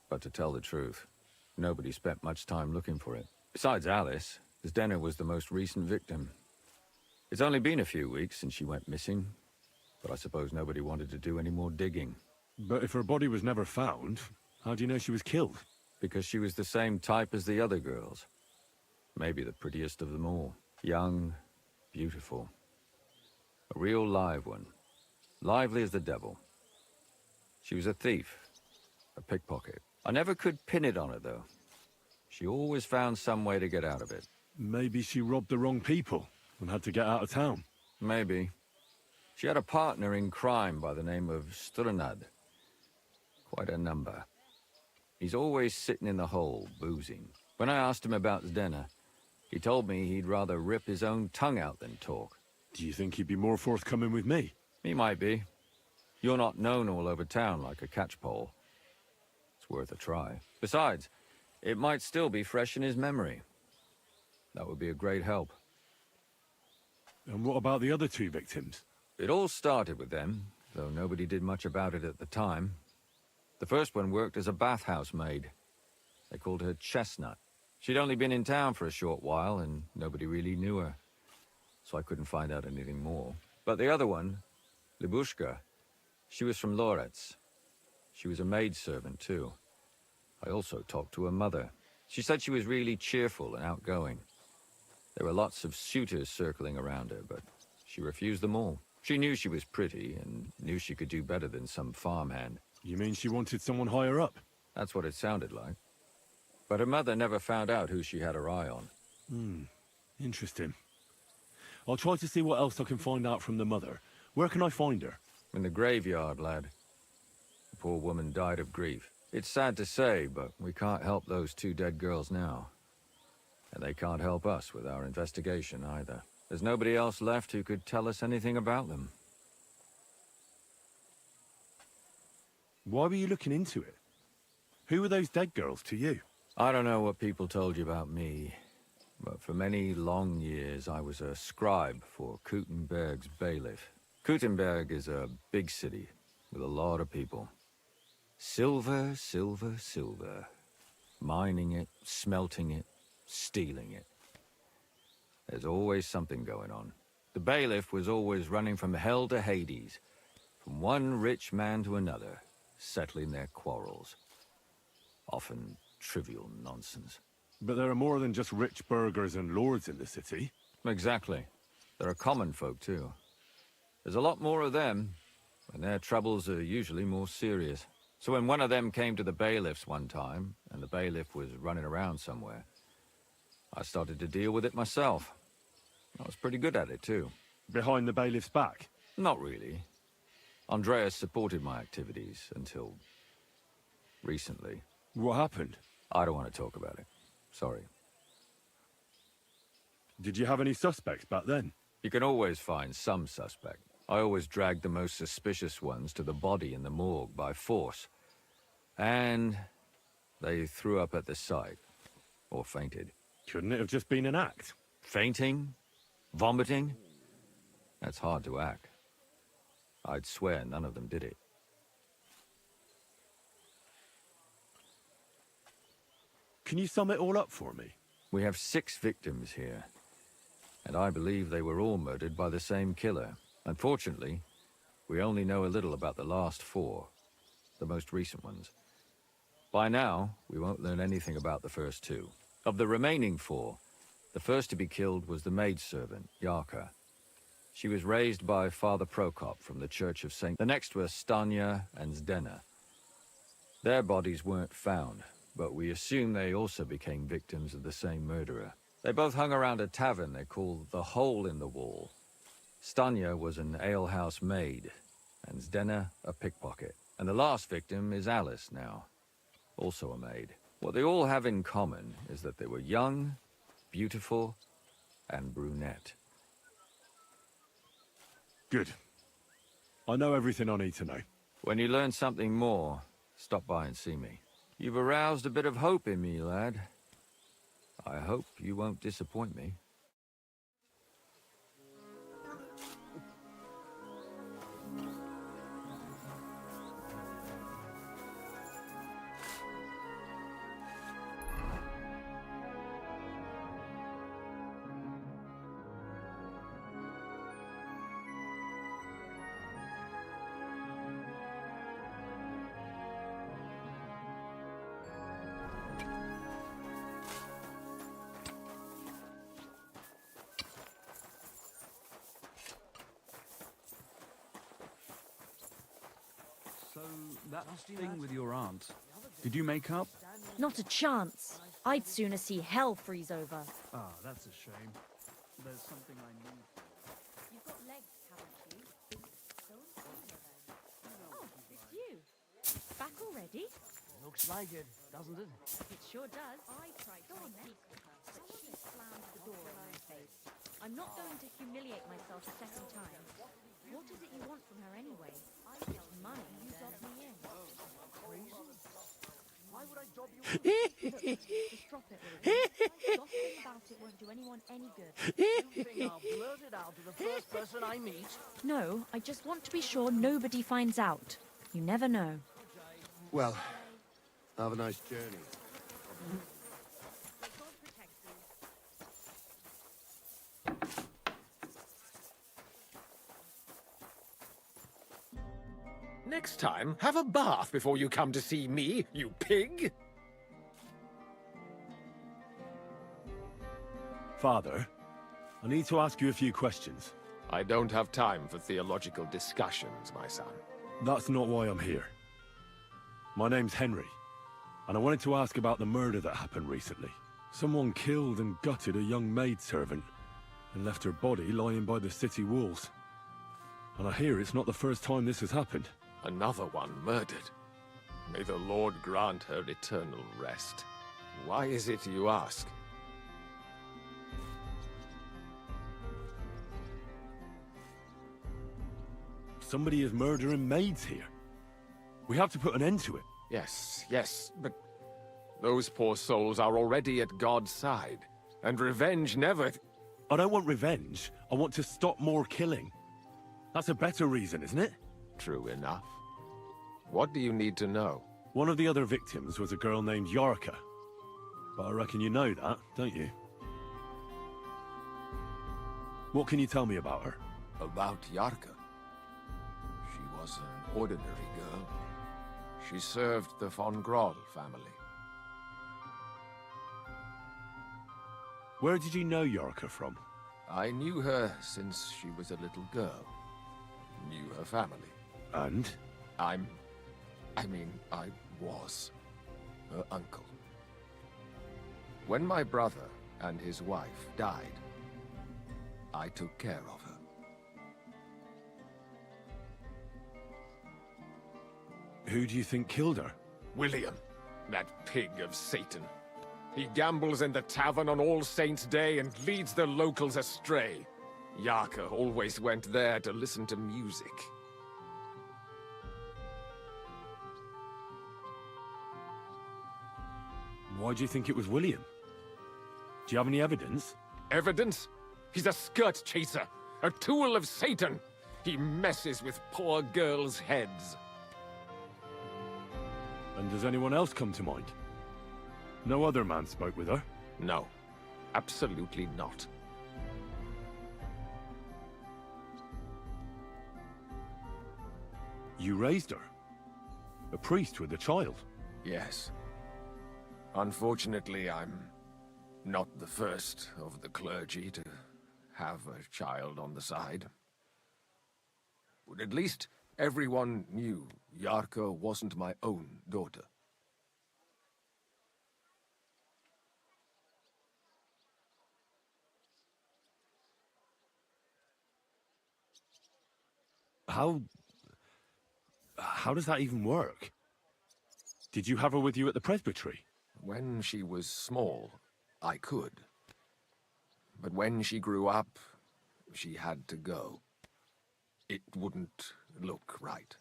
But to tell the truth, nobody spent much time looking for it. Besides Alice, Zdena was the most recent victim. It's only been a few weeks since she went missing, but I suppose nobody wanted to do any more digging. But if her body was never found, how do you know she was killed? Because she was the same type as the other girls. Maybe the prettiest of them all. Young, beautiful. A real live one. Lively as the devil. She was a thief. A pickpocket. I never could pin it on her, though. She always found some way to get out of it. Maybe she robbed the wrong people and had to get out of town. Maybe. She had a partner in crime by the name of Strunad. Quite a number. He's always sitting in the hole, boozing. When I asked him about Zdena, he told me he'd rather rip his own tongue out than talk. Do you think he'd be more forthcoming with me? He might be. You're not known all over town like a catchpole. It's worth a try. Besides, it might still be fresh in his memory. That would be a great help. And what about the other two victims? It all started with them, though nobody did much about it at the time. The first one worked as a bathhouse maid. They called her Chestnut. She'd only been in town for a short while, and nobody really knew her. So I couldn't find out anything more. But the other one, Libushka, she was from Loretz. She was a maidservant, too. I also talked to her mother. She said she was really cheerful and outgoing. There were lots of suitors circling around her, but she refused them all. She knew she was pretty, and knew she could do better than some farmhand. You mean she wanted someone higher up? That's what it sounded like. But her mother never found out who she had her eye on. Interesting. I'll try to see what else I can find out from the mother. Where can I find her? In the graveyard, lad. The poor woman died of grief. It's sad to say, but we can't help those two dead girls now. And they can't help us with our investigation either. There's nobody else left who could tell us anything about them. Why were you looking into it? Who were those dead girls to you? I don't know what people told you about me, but for many long years I was a scribe for Kuttenberg's bailiff. Kuttenberg is a big city with a lot of people. Silver, silver, silver. Mining it, smelting it, stealing it. There's always something going on. The bailiff was always running from hell to Hades, from one rich man to another, settling their quarrels. Often trivial nonsense. But there are more than just rich burghers and lords in the city. Exactly. There are common folk, too. There's a lot more of them, and their troubles are usually more serious. So when one of them came to the bailiff's one time, and the bailiff was running around somewhere, I started to deal with it myself. I was pretty good at it, too. Behind the bailiff's back? Not really. Andreas supported my activities until recently. What happened? I don't want to talk about it. Sorry. Did you have any suspects back then? You can always find some suspect. I always dragged the most suspicious ones to the body in the morgue by force. And they threw up at the sight. Or fainted. Couldn't it have just been an act? Fainting? Vomiting? That's hard to act. I'd swear none of them did it. Can you sum it all up for me? We have 6 victims here. And I believe they were all murdered by the same killer. Unfortunately, we only know a little about the last 4. The most recent ones. By now, we won't learn anything about the first 2. Of the remaining 4, the first to be killed was the maidservant, Yarka. She was raised by Father Prokop from the Church of Saint. The next were Stanya and Zdena. Their bodies weren't found, but we assume they also became victims of the same murderer. They both hung around a tavern they called the Hole in the Wall. Stanya was an alehouse maid, and Zdena a pickpocket. And the last victim is Alice now, also a maid. What they all have in common is that they were young, beautiful, and brunette. Good. I know everything I need to know. When you learn something more, stop by and see me. You've aroused a bit of hope in me, lad. I hope you won't disappoint me. So, that thing with your aunt, did you make up? Not a chance. I'd sooner see hell freeze over. Ah, that's a shame. There's something I need. You've got legs, haven't you? Go and see her then. Oh, it's you. Back already? Looks like it, doesn't it? It sure does. I tried to speak with her, but she slammed the door in my face. I'm not going to humiliate myself a second time. What is it you want from her anyway? I felt money you dobbed me in. Crazy? Why would I dob you in? Just drop it, will you? Gossiping about it won't do anyone any good. You think I'll blurt it out to the first person I meet? No, I just want to be sure nobody finds out. You never know. Well, have a nice journey. Next time, have a bath before you come to see me, you pig! Father, I need to ask you a few questions. I don't have time for theological discussions, my son. That's not why I'm here. My name's Henry, and I wanted to ask about the murder that happened recently. Someone killed and gutted a young maidservant and left her body lying by the city walls. And I hear it's not the first time this has happened. Another one murdered. May the Lord grant her eternal rest. Why is it you ask? Somebody is murdering maids here. We have to put an end to it. Yes, but those poor souls are already at God's side, and revenge never... I don't want revenge. I want to stop more killing. That's a better reason, isn't it? True enough. What do you need to know? One of the other victims was a girl named Yarka. But I reckon you know that, don't you? What can you tell me about her? About Yarka? She was an ordinary girl. She served the von Groll family. Where did you know Yarka from? I knew her since she was a little girl. Knew her family. And? I was her uncle. When my brother and his wife died, I took care of her. Who do you think killed her? William, that pig of Satan. He gambles in the tavern on All Saints' Day and leads the locals astray. Yarka always went there to listen to music. Why do you think it was William? Do you have any evidence? Evidence? He's a skirt chaser, a tool of Satan. He messes with poor girls' heads. And does anyone else come to mind? No other man spoke with her? No, absolutely not. You raised her? A priest with a child? Yes. Unfortunately, I'm not the first of the clergy to have a child on the side. But at least everyone knew Yarka wasn't my own daughter. How does that even work? Did you have her with you at the presbytery? When she was small, I could. But when she grew up, she had to go. It wouldn't look right.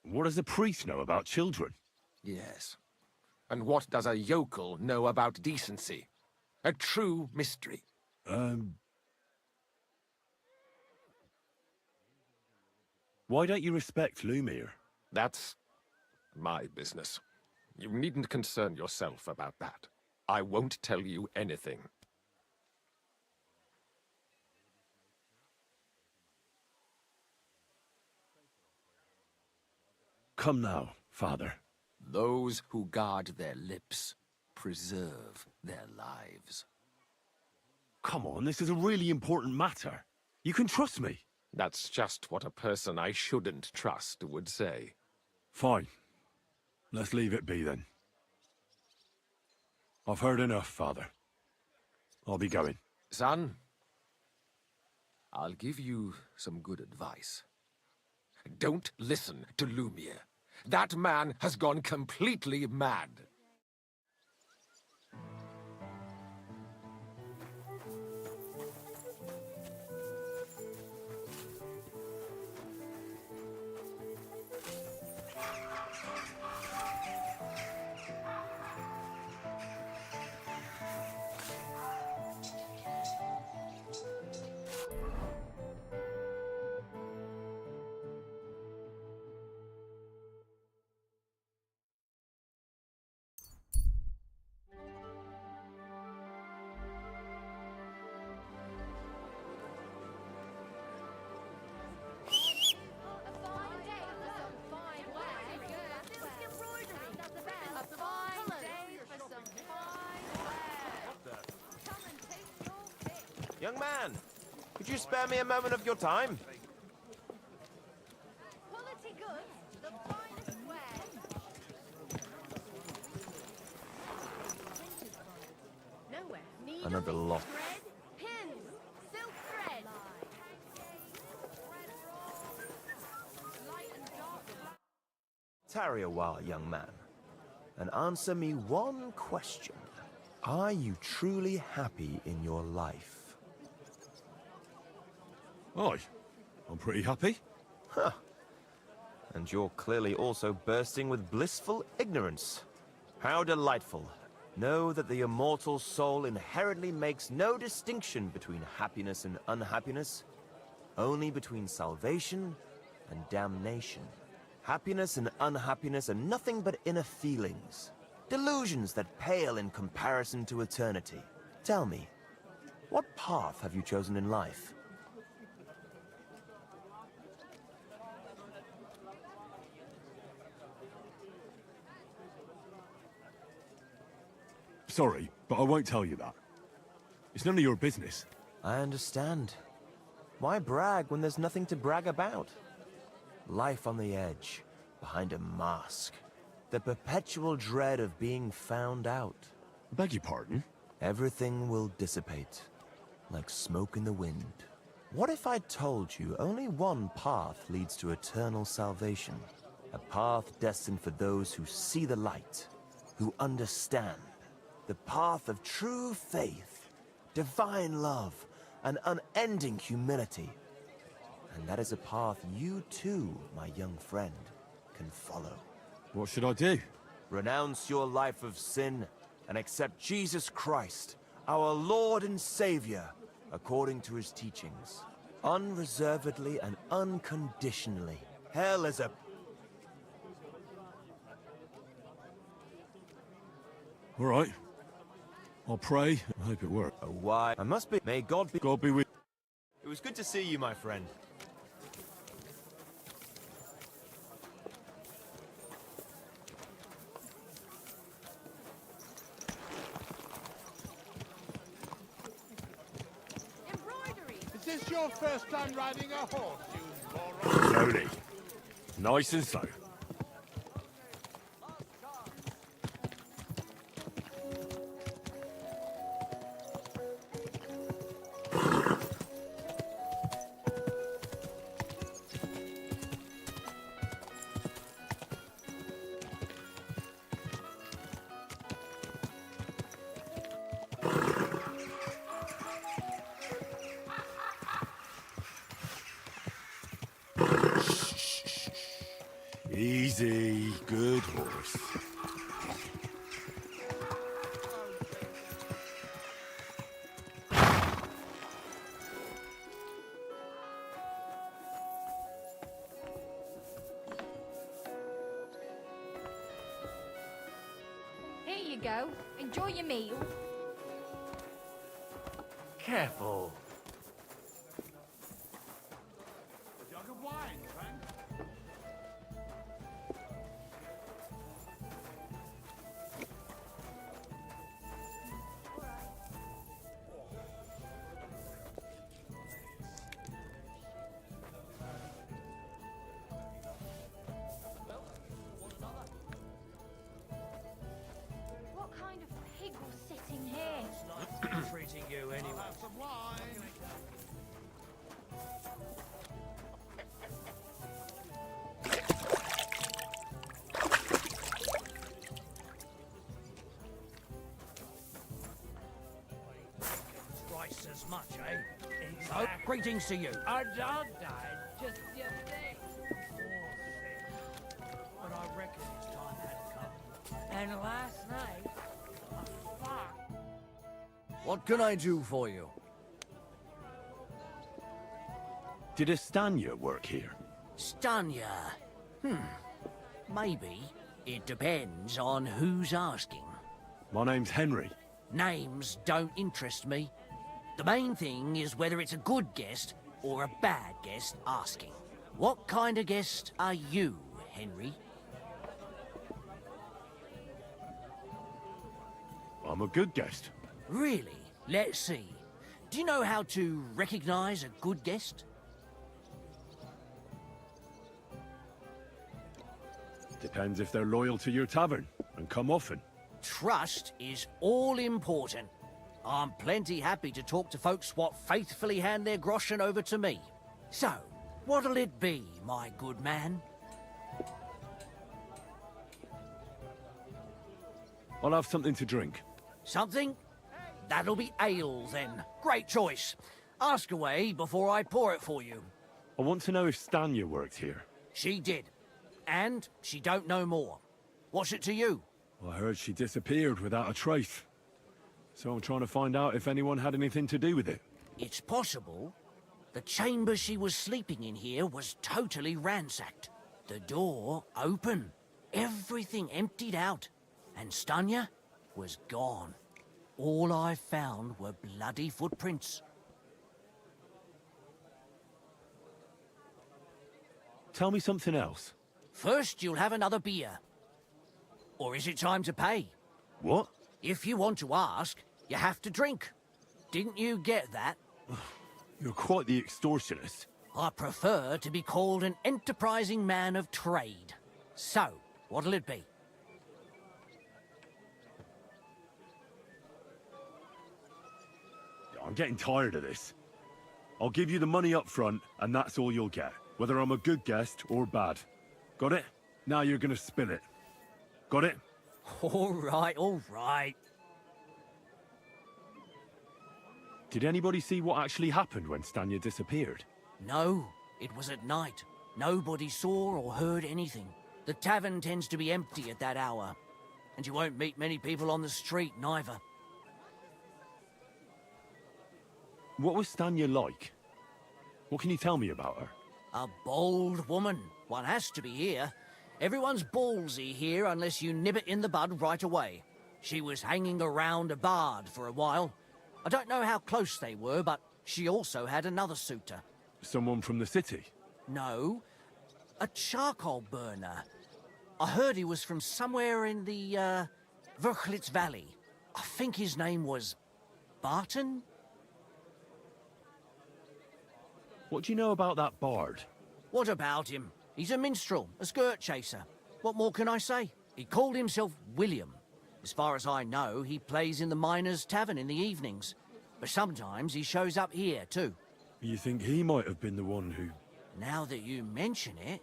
What does a priest know about children? Yes. And what does a yokel know about decency? A true mystery. Why don't you respect Lumiere? That's my business. You needn't concern yourself about that. I won't tell you anything. Come now, Father. Those who guard their lips preserve their lives. Come on, this is a really important matter. You can trust me. That's just what a person I shouldn't trust would say. Fine. Let's leave it be then. I've heard enough, Father. I'll be going. Son, I'll give you some good advice. Don't listen to Lumiere. That man has gone completely mad. Young man, could you spare me a moment of your time? Quality goods, the finest wares. Nowhere. Needle, Another lot. thread, pins, silk thread. Tarry a while, young man, and answer me one question. Are you truly happy in your life? Aye. I'm pretty happy. Huh. And you're clearly also bursting with blissful ignorance. How delightful. Know that the immortal soul inherently makes no distinction between happiness and unhappiness, only between salvation and damnation. Happiness and unhappiness are nothing but inner feelings, delusions that pale in comparison to eternity. Tell me, what path have you chosen in life? Sorry, but I won't tell you that. It's none of your business. I understand. Why brag when there's nothing to brag about? Life on the edge, behind a mask. The perpetual dread of being found out. I beg your pardon? Everything will dissipate, like smoke in the wind. What if I told you only one path leads to eternal salvation? A path destined for those who see the light, who understand. The path of true faith, divine love, and unending humility. And that is a path you too, my young friend, can follow. What should I do? Renounce your life of sin and accept Jesus Christ, our Lord and Savior, according to his teachings. Unreservedly and unconditionally. Hell is a... All right. I'll pray. I hope it works. Why? I must be... May God be... God be with... It was good to see you, my friend. Embroidery! Is this your first time riding a horse, you moron? Slowly. Nice and slow. Easy, good horse. Here you go. Enjoy your meal. Careful. A jug of wine, friend. Greetings to you. Our dog died just the other day. But I reckon his time had come. And last night, a fox. What can I do for you? Did Estanya work here? Stanya? Maybe. It depends on who's asking. My name's Henry. Names don't interest me. The main thing is whether it's a good guest or a bad guest asking. What kind of guest are you, Henry? I'm a good guest. Really? Let's see. Do you know how to recognize a good guest? Depends if they're loyal to your tavern and come often. Trust is all important. I'm plenty happy to talk to folks what faithfully hand their groschen over to me. So, what'll it be, my good man? I'll have something to drink. Something? That'll be ale, then. Great choice. Ask away before I pour it for you. I want to know if Stanya worked here. She did. And she don't know more. What's it to you? I heard she disappeared without a trace. So I'm trying to find out if anyone had anything to do with it. It's possible. The chamber she was sleeping in here was totally ransacked. The door open. Everything emptied out. And Stanya was gone. All I found were bloody footprints. Tell me something else. First, you'll have another beer. Or is it time to pay? What? If you want to ask, you have to drink. Didn't you get that? You're quite the extortionist. I prefer to be called an enterprising man of trade. So, what'll it be? I'm getting tired of this. I'll give you the money up front, and that's all you'll get, whether I'm a good guest or bad. Got it? Now you're gonna spill it. Got it? All right, all right. Did anybody see what actually happened when Stanya disappeared? No, it was at night. Nobody saw or heard anything. The tavern tends to be empty at that hour. And you won't meet many people on the street, neither. What was Stanya like? What can you tell me about her? A bold woman. One has to be here. Everyone's ballsy here unless you nib it in the bud right away. She was hanging around a bard for a while. I don't know how close they were, but she also had another suitor. Someone from the city? No, a charcoal burner. I heard he was from somewhere in the, Verchlitz Valley. I think his name was Barton? What do you know about that bard? What about him? He's a minstrel, a skirt chaser. What more can I say? He called himself William. As far as I know, he plays in the Miners' Tavern in the evenings. But sometimes he shows up here, too. You think he might have been the one who... Now that you mention it,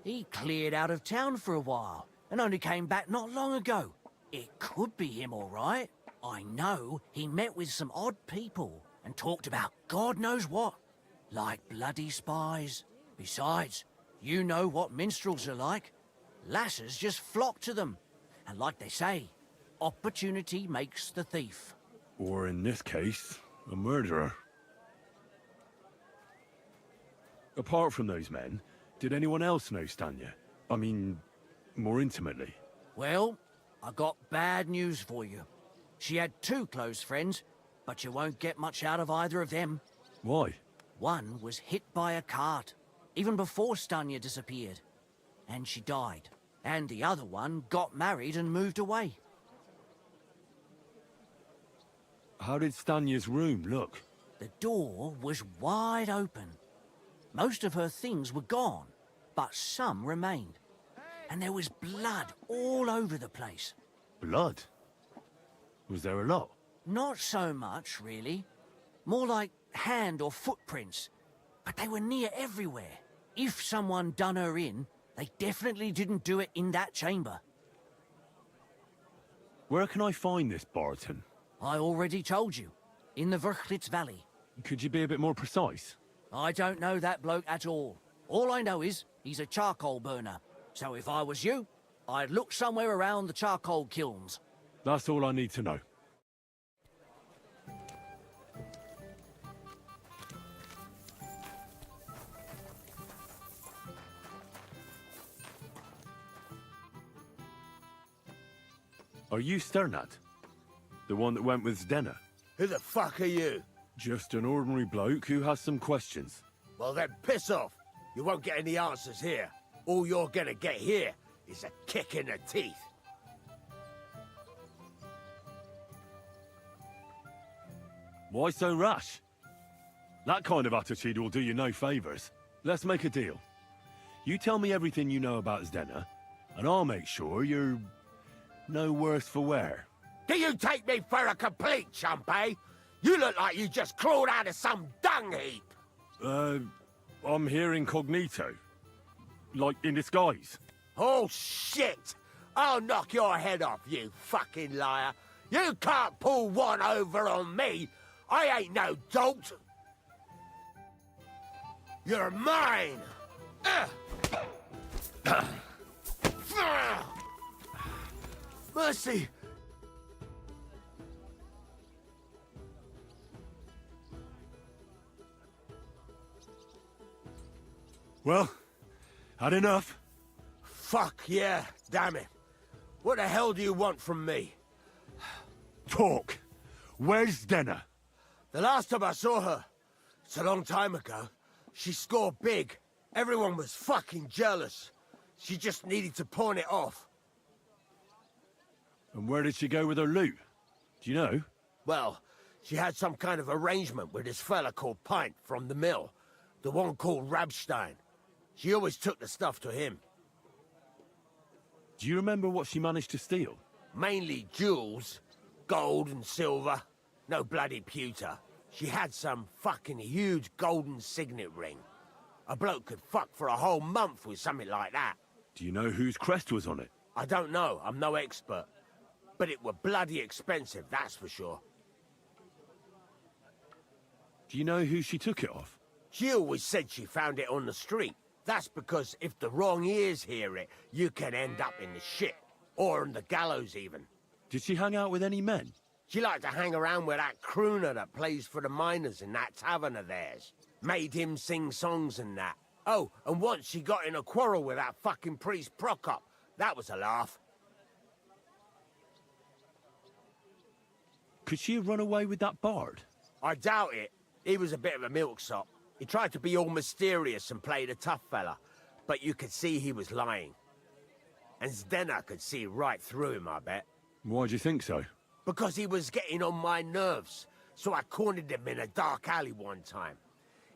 he cleared out of town for a while and only came back not long ago. It could be him, all right. I know he met with some odd people and talked about God knows what. Like bloody spies. Besides, you know what minstrels are like. Lasses just flock to them. And like they say, opportunity makes the thief. Or in this case, a murderer. Apart from those men, did anyone else know Stanya? I mean, more intimately. Well, I got bad news for you. She had 2 close friends, but you won't get much out of either of them. Why? One was hit by a cart, even before Stanya disappeared. And she died. And the other one got married and moved away. How did Stanya's room look? The door was wide open. Most of her things were gone, but some remained. And there was blood all over the place. Blood? Was there a lot? Not so much, really. More like hand or footprints. But they were near everywhere. If someone done her in, they definitely didn't do it in that chamber. Where can I find this Barton? I already told you. In the Verchlitz Valley. Could you be a bit more precise? I don't know that bloke at all. All I know is he's a charcoal burner. So if I was you, I'd look somewhere around the charcoal kilns. That's all I need to know. Are you Sternad? The one that went with Zdena? Who the fuck are you? Just an ordinary bloke who has some questions. Well then, piss off. You won't get any answers here. All you're gonna get here is a kick in the teeth. Why so rash? That kind of attitude will do you no favours. Let's make a deal. You tell me everything you know about Zdena, and I'll make sure you're no worse for wear. Do you take me for a complete chump, eh? You look like you just crawled out of some dung heap. I'm here incognito. Like, in disguise. Oh, shit! I'll knock your head off, you fucking liar. You can't pull one over on me. I ain't no dolt. You're mine! Mercy! Well, had enough? Fuck yeah, damn it. What the hell do you want from me? Talk! Where's Zdena? The last time I saw her, it's a long time ago, she scored big. Everyone was fucking jealous. She just needed to pawn it off. And where did she go with her loot? Do you know? Well, she had some kind of arrangement with this fella called Pint from the mill. The one called Rabstein. She always took the stuff to him. Do you remember what she managed to steal? Mainly jewels. Gold and silver. No bloody pewter. She had some fucking huge golden signet ring. A bloke could fuck for a whole month with something like that. Do you know whose crest was on it? I don't know. I'm no expert. But it were bloody expensive, that's for sure. Do you know who she took it off? She always said she found it on the street. That's because if the wrong ears hear it, you can end up in the shit. Or on the gallows, even. Did she hang out with any men? She liked to hang around with that crooner that plays for the miners in that tavern of theirs. Made him sing songs and that. Oh, and once she got in a quarrel with that fucking priest Prokop. That was a laugh. Could she have run away with that bard? I doubt it. He was a bit of a milksop. He tried to be all mysterious and played a tough fella, but you could see he was lying. And Zdena could see right through him, I bet. Why do you think so? Because he was getting on my nerves, so I cornered him in a dark alley one time.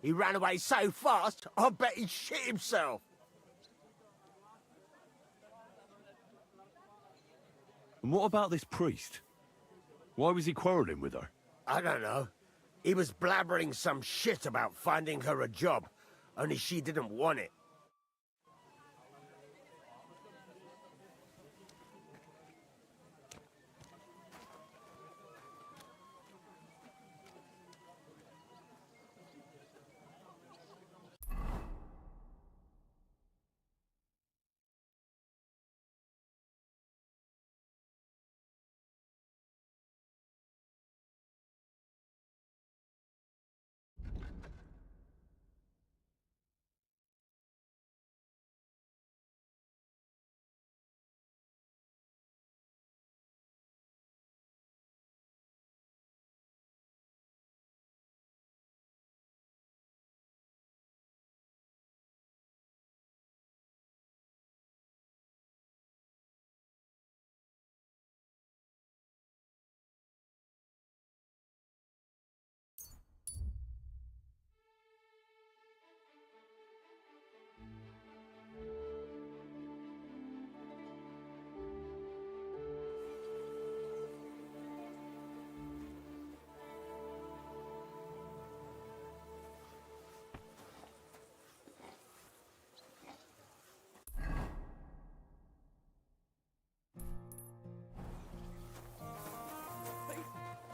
He ran away so fast, I bet he shit himself. And what about this priest? Why was he quarrelling with her? I don't know. He was blabbering some shit about finding her a job, only she didn't want it.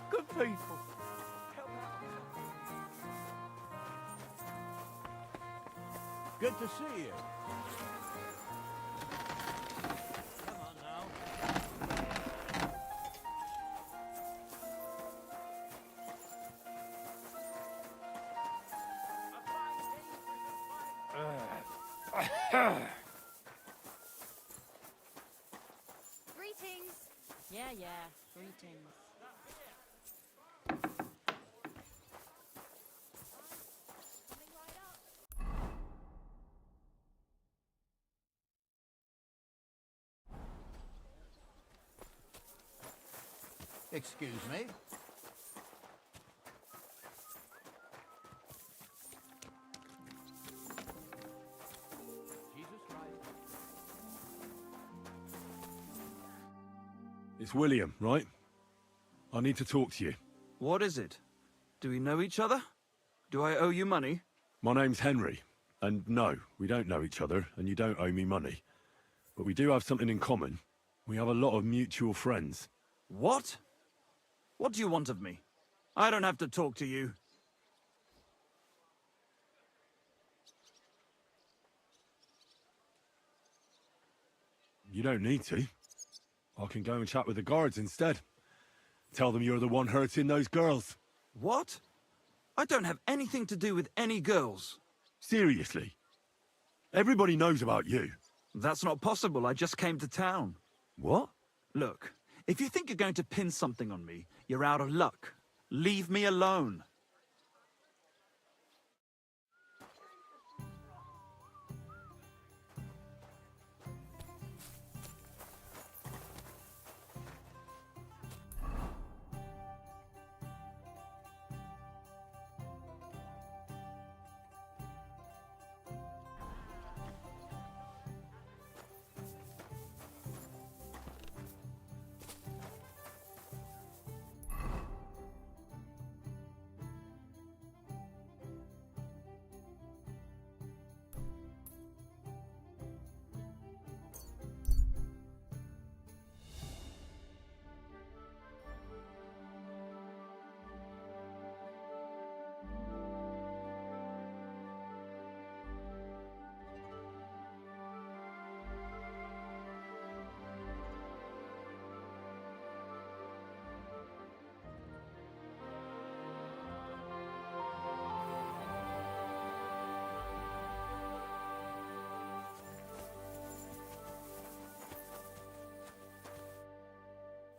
Good people. Good to see you. Come on now. Greetings. Yeah, greetings. Excuse me. It's William, right? I need to talk to you. What is it? Do we know each other? Do I owe you money? My name's Henry, and no, we don't know each other, and you don't owe me money. But we do have something in common. We have a lot of mutual friends. What? What do you want of me? I don't have to talk to you. You don't need to. I can go and chat with the guards instead. Tell them you're the one hurting those girls. What? I don't have anything to do with any girls. Seriously? Everybody knows about you. That's not possible. I just came to town. What? Look, if you think you're going to pin something on me, you're out of luck. Leave me alone.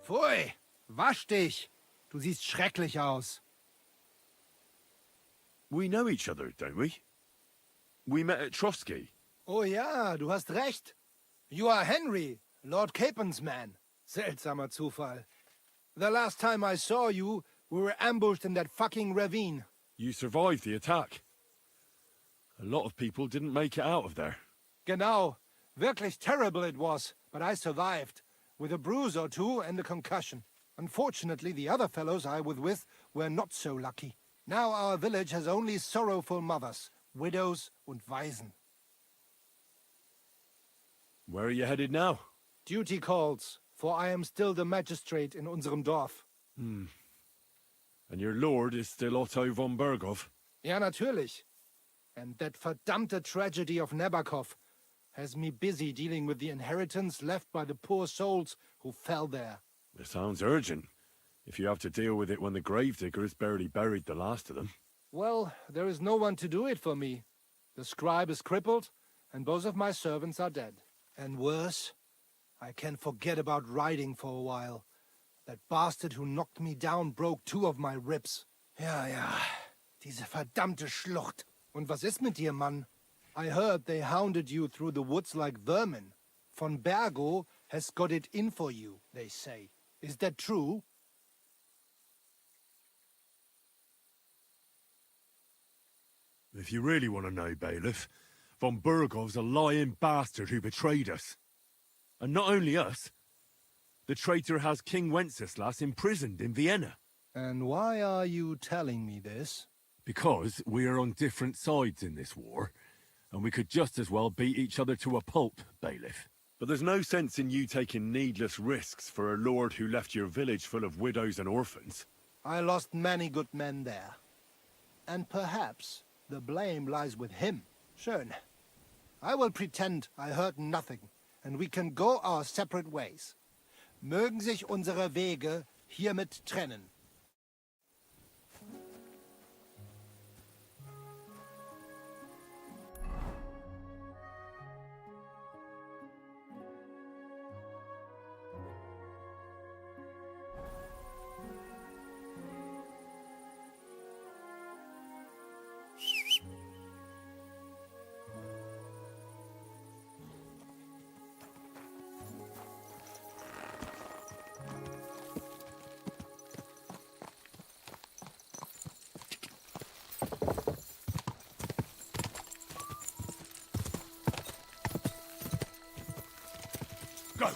Pfui, wasch dich. Du siehst schrecklich aus. We know each other, don't we? We met at Trotsky. Oh ja, du hast recht. You are Henry, Lord Capen's man. Seltsamer Zufall. The last time I saw you, we were ambushed in that fucking ravine. You survived the attack. A lot of people didn't make it out of there. Genau. Wirklich terrible it was, but I survived. With a bruise or two and a concussion. Unfortunately, the other fellows I was with were not so lucky. Now our village has only sorrowful mothers, widows und Waisen. Where are you headed now? Duty calls, for I am still the magistrate in unserem Dorf. And your lord is still Otto von Berghoff? Ja, natürlich. And that verdammte tragedy of Nabokov has me busy dealing with the inheritance left by the poor souls who fell there. It sounds urgent, if you have to deal with it when the gravediggers barely buried the last of them. Well, there is no one to do it for me. The scribe is crippled, and both of my servants are dead. And worse, I can forget about riding for a while. That bastard who knocked me down broke 2 of my ribs. Ja, diese verdammte Schlucht. Und was ist mit dir, Mann? I heard they hounded you through the woods like vermin. Von Bergo has got it in for you, they say. Is that true? If you really want to know, Bailiff, von Bergov's a lying bastard who betrayed us. And not only us. The traitor has King Wenceslas imprisoned in Vienna. And why are you telling me this? Because we are on different sides in this war. And we could just as well beat each other to a pulp, Bailiff. But there's no sense in you taking needless risks for a lord who left your village full of widows and orphans. I lost many good men there. And perhaps the blame lies with him. Schön. I will pretend I heard nothing, and we can go our separate ways. Mögen sich unsere Wege hiermit trennen. Go!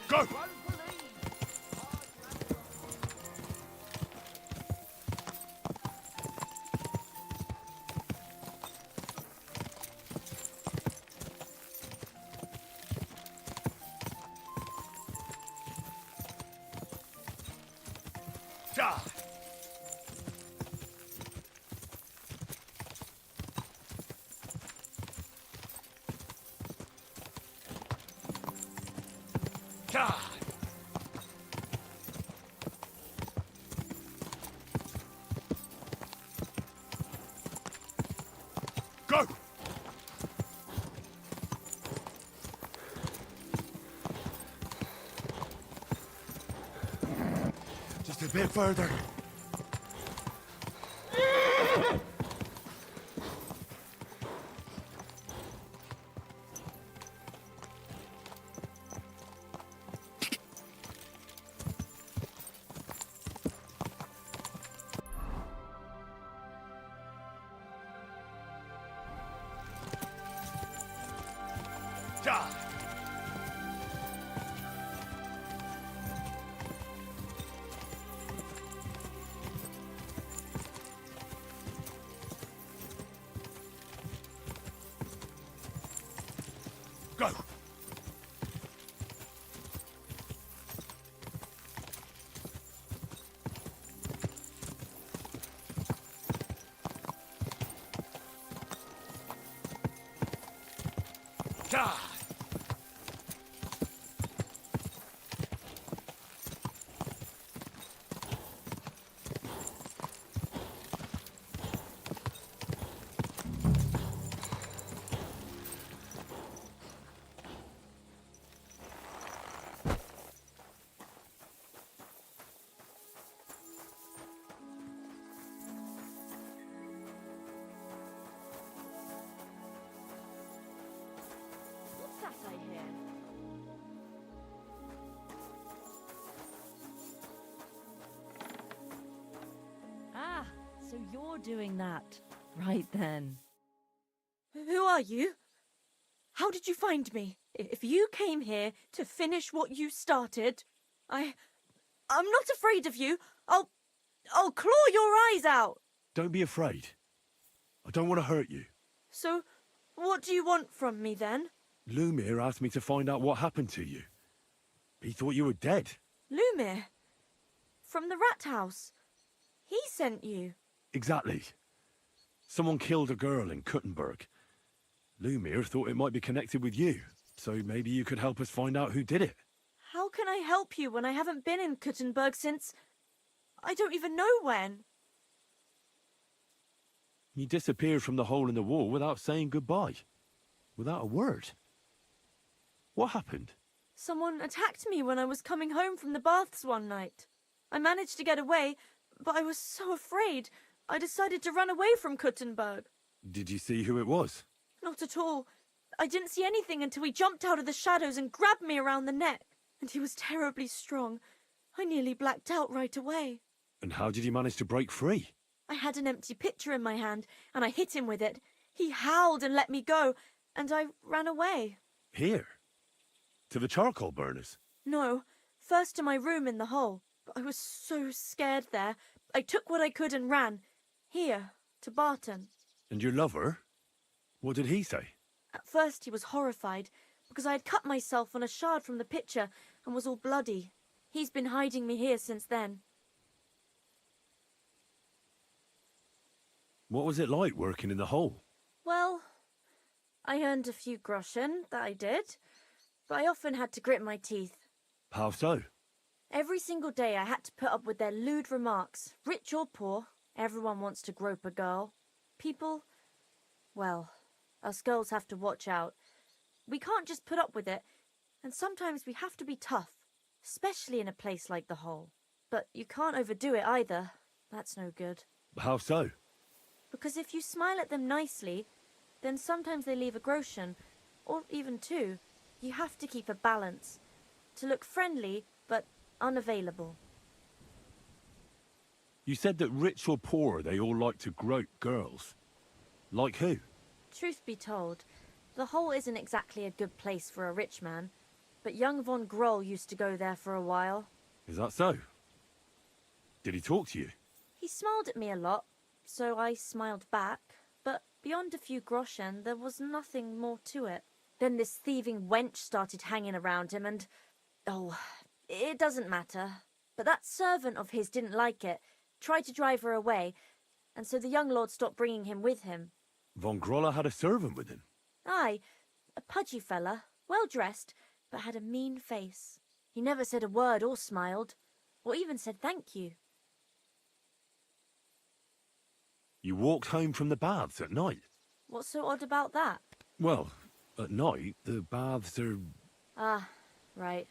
Go! Die! Die! Go! Just a bit further. Die! Go! Die! What's that I hear? Ah, so you're doing that. Right then. Who are you? How did you find me? If you came here to finish what you started, I'm not afraid of you. I'll claw your eyes out. Don't be afraid. I don't want to hurt you. So, what do you want from me then? Lumir asked me to find out what happened to you. He thought you were dead. Lumir? From the rat house? He sent you? Exactly. Someone killed a girl in Kuttenberg. Lumir thought it might be connected with you, so maybe you could help us find out who did it. How can I help you when I haven't been in Kuttenberg since... I don't even know when. You disappeared from the hole in the wall without saying goodbye. Without a word. What happened? Someone attacked me when I was coming home from the baths one night. I managed to get away, but I was so afraid, I decided to run away from Kuttenberg. Did you see who it was? Not at all. I didn't see anything until he jumped out of the shadows and grabbed me around the neck. And he was terribly strong. I nearly blacked out right away. And how did you manage to break free? I had an empty pitcher in my hand, and I hit him with it. He howled and let me go, and I ran away. Here? To the charcoal burners? No, first to my room in the hole. But I was so scared there. I took what I could and ran. Here, to Barton. And your lover? What did he say? At first he was horrified, because I had cut myself on a shard from the pitcher and was all bloody. He's been hiding me here since then. What was it like working in the hole? Well, I earned a few groschen, that I did, but I often had to grit my teeth. How so? Every single day I had to put up with their lewd remarks. Rich or poor, everyone wants to grope a girl. People, well, us girls have to watch out. We can't just put up with it, and sometimes we have to be tough, especially in a place like the hole. But you can't overdo it either. That's no good. How so? Because if you smile at them nicely, then sometimes they leave a groschen, or even two. You have to keep a balance. To look friendly, but unavailable. You said that rich or poor, they all like to grope girls. Like who? Truth be told, the hole isn't exactly a good place for a rich man, but young von Groll used to go there for a while. Is that so? Did he talk to you? He smiled at me a lot, so I smiled back, but beyond a few groschen, there was nothing more to it. Then this thieving wench started hanging around him and... oh, it doesn't matter. But that servant of his didn't like it, tried to drive her away, and so the young lord stopped bringing him with him. Von Grolla had a servant with him? Aye, a pudgy fella, well-dressed, but had a mean face. He never said a word or smiled, or even said thank you. You walked home from the baths at night? What's so odd about that? Well, at night, the baths are... Ah, right.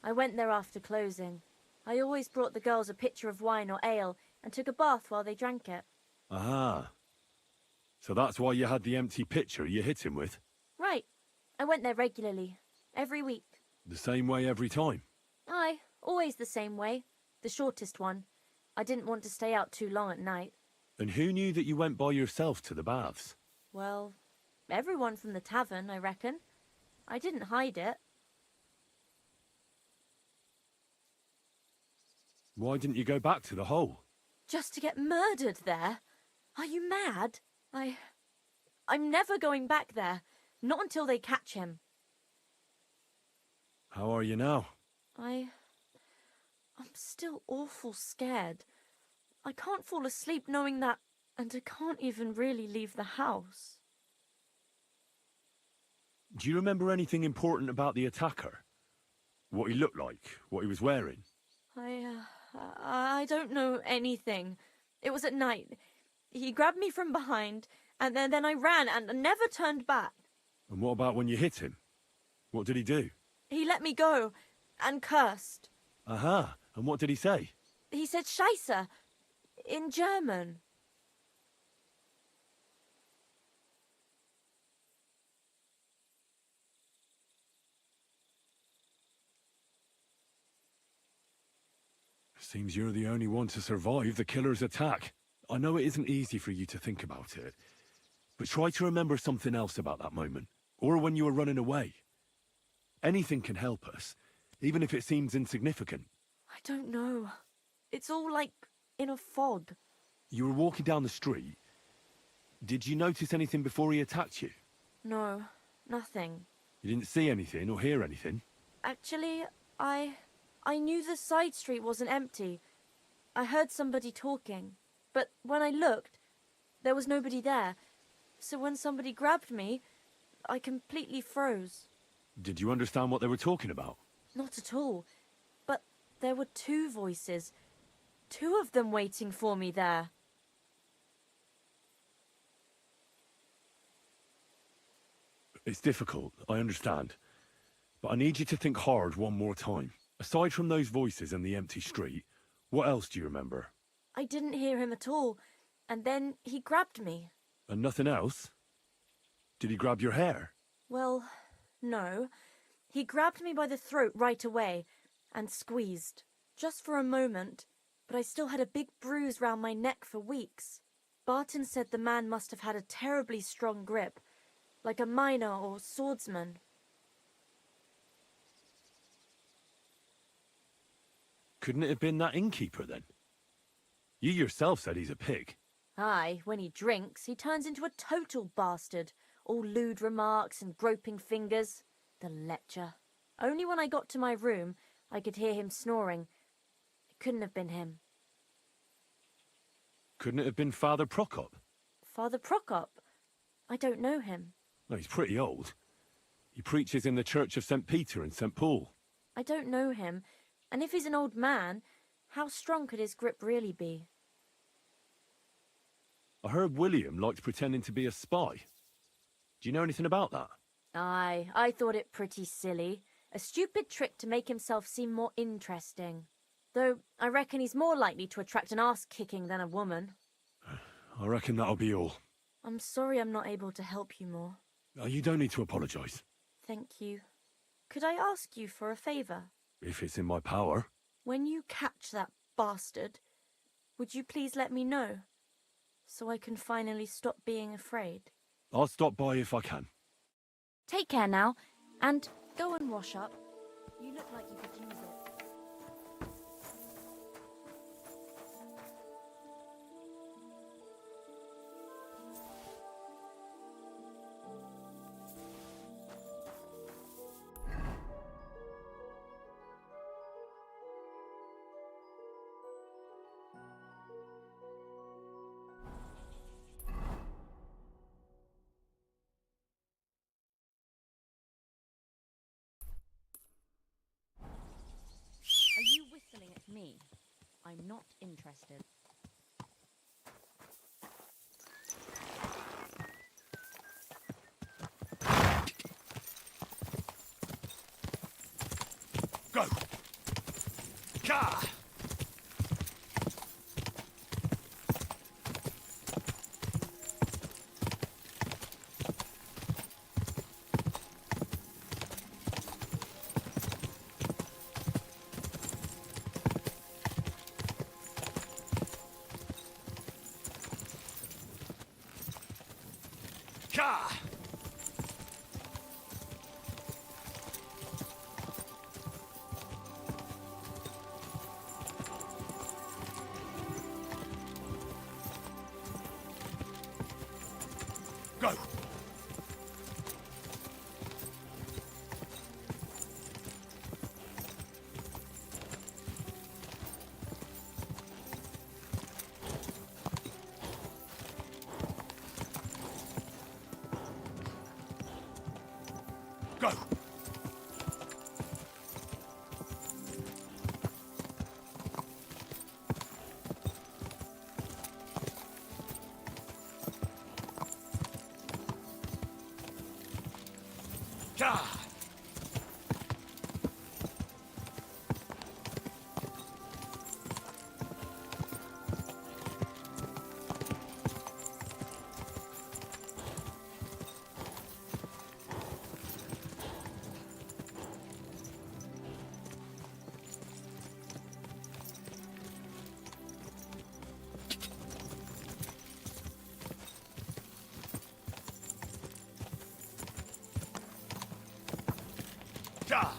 I went there after closing. I always brought the girls a pitcher of wine or ale and took a bath while they drank it. Aha. So that's why you had the empty pitcher you hit him with? Right. I went there regularly. Every week. The same way every time? Aye, always the same way. The shortest one. I didn't want to stay out too long at night. And who knew that you went by yourself to the baths? Well, everyone from the tavern, I reckon. I didn't hide it. Why didn't you go back to the hole? Just to get murdered there? Are you mad? I'm never going back there. Not until they catch him. How are you now? I'm still awful scared. I can't fall asleep knowing that, and I can't even really leave the house. Do you remember anything important about the attacker? What he looked like? What he was wearing? I don't know anything. It was at night. He grabbed me from behind, and then I ran and never turned back. And what about when you hit him? What did he do? He let me go, and cursed. Aha, and what did he say? He said Scheisse, in German. Seems you're the only one to survive the killer's attack. I know it isn't easy for you to think about it, but try to remember something else about that moment, or when you were running away. Anything can help us, even if it seems insignificant. I don't know. It's all like in a fog. You were walking down the street. Did you notice anything before he attacked you? No, nothing. You didn't see anything or hear anything? Actually, I knew the side street wasn't empty. I heard somebody talking, but when I looked, there was nobody there. So when somebody grabbed me, I completely froze. Did you understand what they were talking about? Not at all. But there were two voices. Two of them waiting for me there. It's difficult, I understand. But I need you to think hard one more time. Aside from those voices and the empty street, what else do you remember? I didn't hear him at all, and then he grabbed me. And nothing else? Did he grab your hair? Well, no. He grabbed me by the throat right away and squeezed, just for a moment, but I still had a big bruise round my neck for weeks. Barton said the man must have had a terribly strong grip, like a miner or swordsman. Couldn't it have been that innkeeper, then? You yourself said he's a pig. Aye, when he drinks, he turns into a total bastard, all lewd remarks and groping fingers. The lecher. Only when I got to my room, I could hear him snoring. It couldn't have been him. Couldn't it have been Father Prokop? Father Prokop? I don't know him. Well, he's pretty old. He preaches in the Church of St. Peter and St. Paul. I don't know him, and if he's an old man, how strong could his grip really be? I heard William liked pretending to be a spy. Do you know anything about that? Aye, I thought it pretty silly. A stupid trick to make himself seem more interesting. Though, I reckon he's more likely to attract an arse-kicking than a woman. I reckon that'll be all. I'm sorry I'm not able to help you more. You don't need to apologise. Thank you. Could I ask you for a favour? If it's in my power. When you catch that bastard, would you please let me know? So I can finally stop being afraid. I'll stop by if I can. Take care now, and go and wash up. You look like you could use it. Are you whistling at me? I'm not interested. Go! Ka! Ka! Go! Go! Ka! Ka!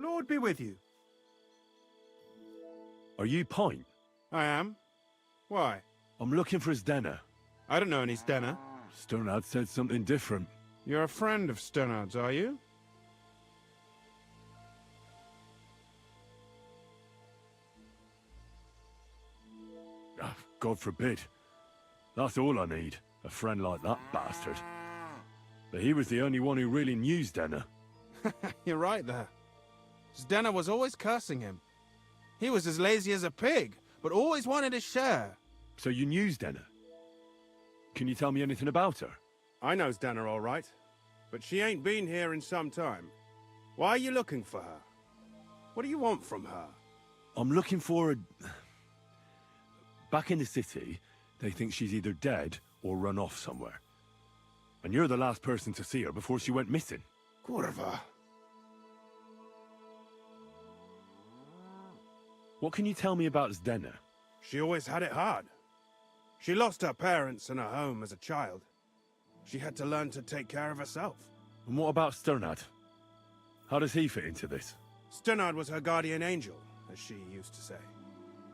Lord be with you. Are you Pint? I am. Why? I'm looking for Zdena. I don't know any Zdena. Sternad said something different. You're a friend of Sternad's, are you? Ah, God forbid. That's all I need. A friend like that bastard. But he was the only one who really knew Zdena. You're right there. Zdena was always cursing him. He was as lazy as a pig, but always wanted his share. So you knew Zdena? Can you tell me anything about her? I know Zdena all right, but she ain't been here in some time. Why are you looking for her? What do you want from her? I'm looking for a... Back in the city, they think she's either dead or run off somewhere. And you're the last person to see her before she went missing. Kurva. What can you tell me about Zdena? She always had it hard. She lost her parents and her home as a child. She had to learn to take care of herself. And what about Sternad? How does he fit into this? Sternad was her guardian angel, as she used to say.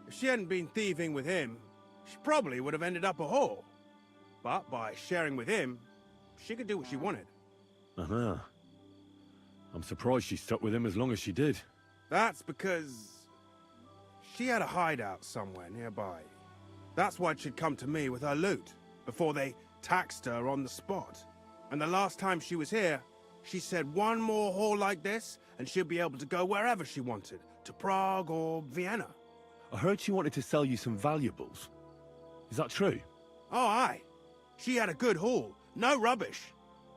If she hadn't been thieving with him, she probably would have ended up a whore. But by sharing with him, she could do what she wanted. Uh-huh. I'm surprised she stuck with him as long as she did. That's because she had a hideout somewhere nearby. That's why she'd come to me with her loot, before they taxed her on the spot. And the last time she was here, she said one more haul like this, and she'll be able to go wherever she wanted, to Prague or Vienna. I heard she wanted to sell you some valuables. Is that true? Oh, aye. She had a good haul, no rubbish.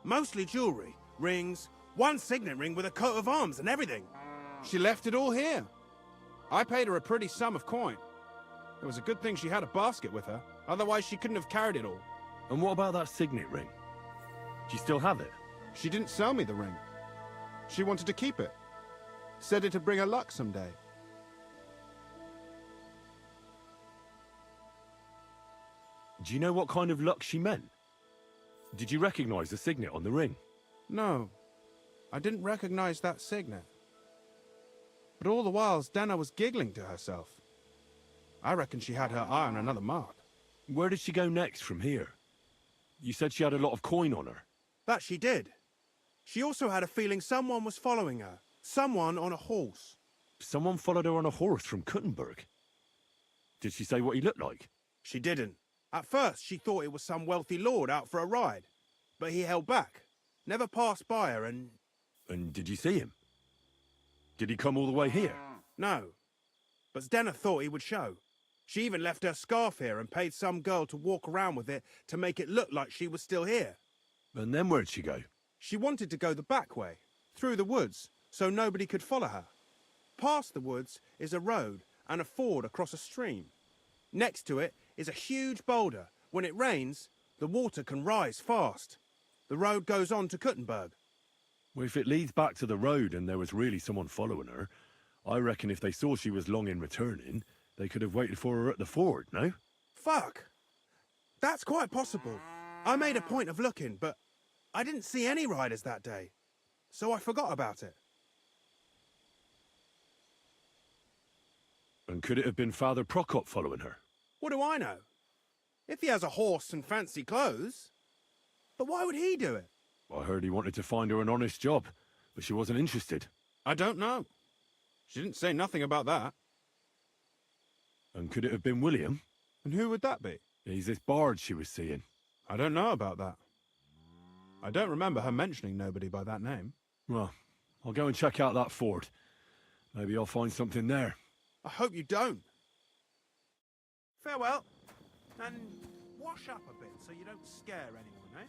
Mostly jewelry, rings, one signet ring with a coat of arms and everything. She left it all here. I paid her a pretty sum of coin. It was a good thing she had a basket with her, otherwise she couldn't have carried it all. And what about that signet ring? Do you still have it? She didn't sell me the ring. She wanted to keep it. Said it'd bring her luck someday. Do you know what kind of luck she meant? Did you recognize the signet on the ring? No, I didn't recognize that signet. But all the while, Zdena was giggling to herself. I reckon she had her eye on another mark. Where did she go next from here? You said she had a lot of coin on her. That she did. She also had a feeling someone was following her. Someone on a horse. Someone followed her on a horse from Kuttenberg. Did she say what he looked like? She didn't. At first, she thought it was some wealthy lord out for a ride. But he held back. Never passed by her and... And did you see him? Did he come all the way here? No. But Zdena thought he would show. She even left her scarf here and paid some girl to walk around with it to make it look like she was still here. And then where'd she go? She wanted to go the back way, through the woods, so nobody could follow her. Past the woods is a road and a ford across a stream. Next to it is a huge boulder. When it rains, the water can rise fast. The road goes on to Kuttenberg. Well, if it leads back to the road and there was really someone following her, I reckon if they saw she was long in returning, they could have waited for her at the ford, no? Fuck! That's quite possible. I made a point of looking, but I didn't see any riders that day, so I forgot about it. And could it have been Father Prokop following her? What do I know? If he has a horse and fancy clothes. But why would he do it? I heard he wanted to find her an honest job, but she wasn't interested. I don't know. She didn't say nothing about that. And could it have been William? And who would that be? He's this bard she was seeing. I don't know about that. I don't remember her mentioning nobody by that name. Well, I'll go and check out that ford. Maybe I'll find something there. I hope you don't. Farewell. And wash up a bit so you don't scare anyone, eh?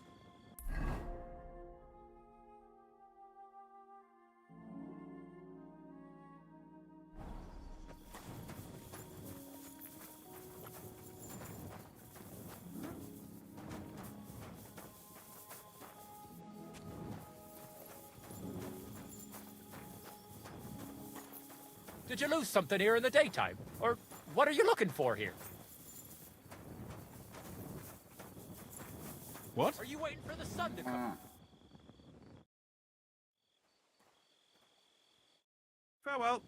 Did you lose something here in the daytime? Or what are you looking for here? What? Are you waiting for the sun to come? Farewell.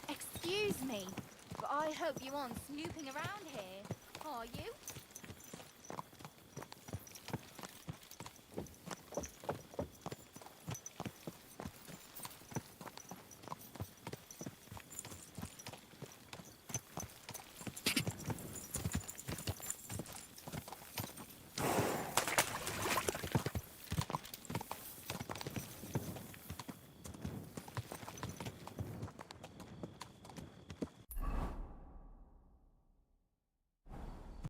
Excuse me, but I hope you aren't snooping around here, are you?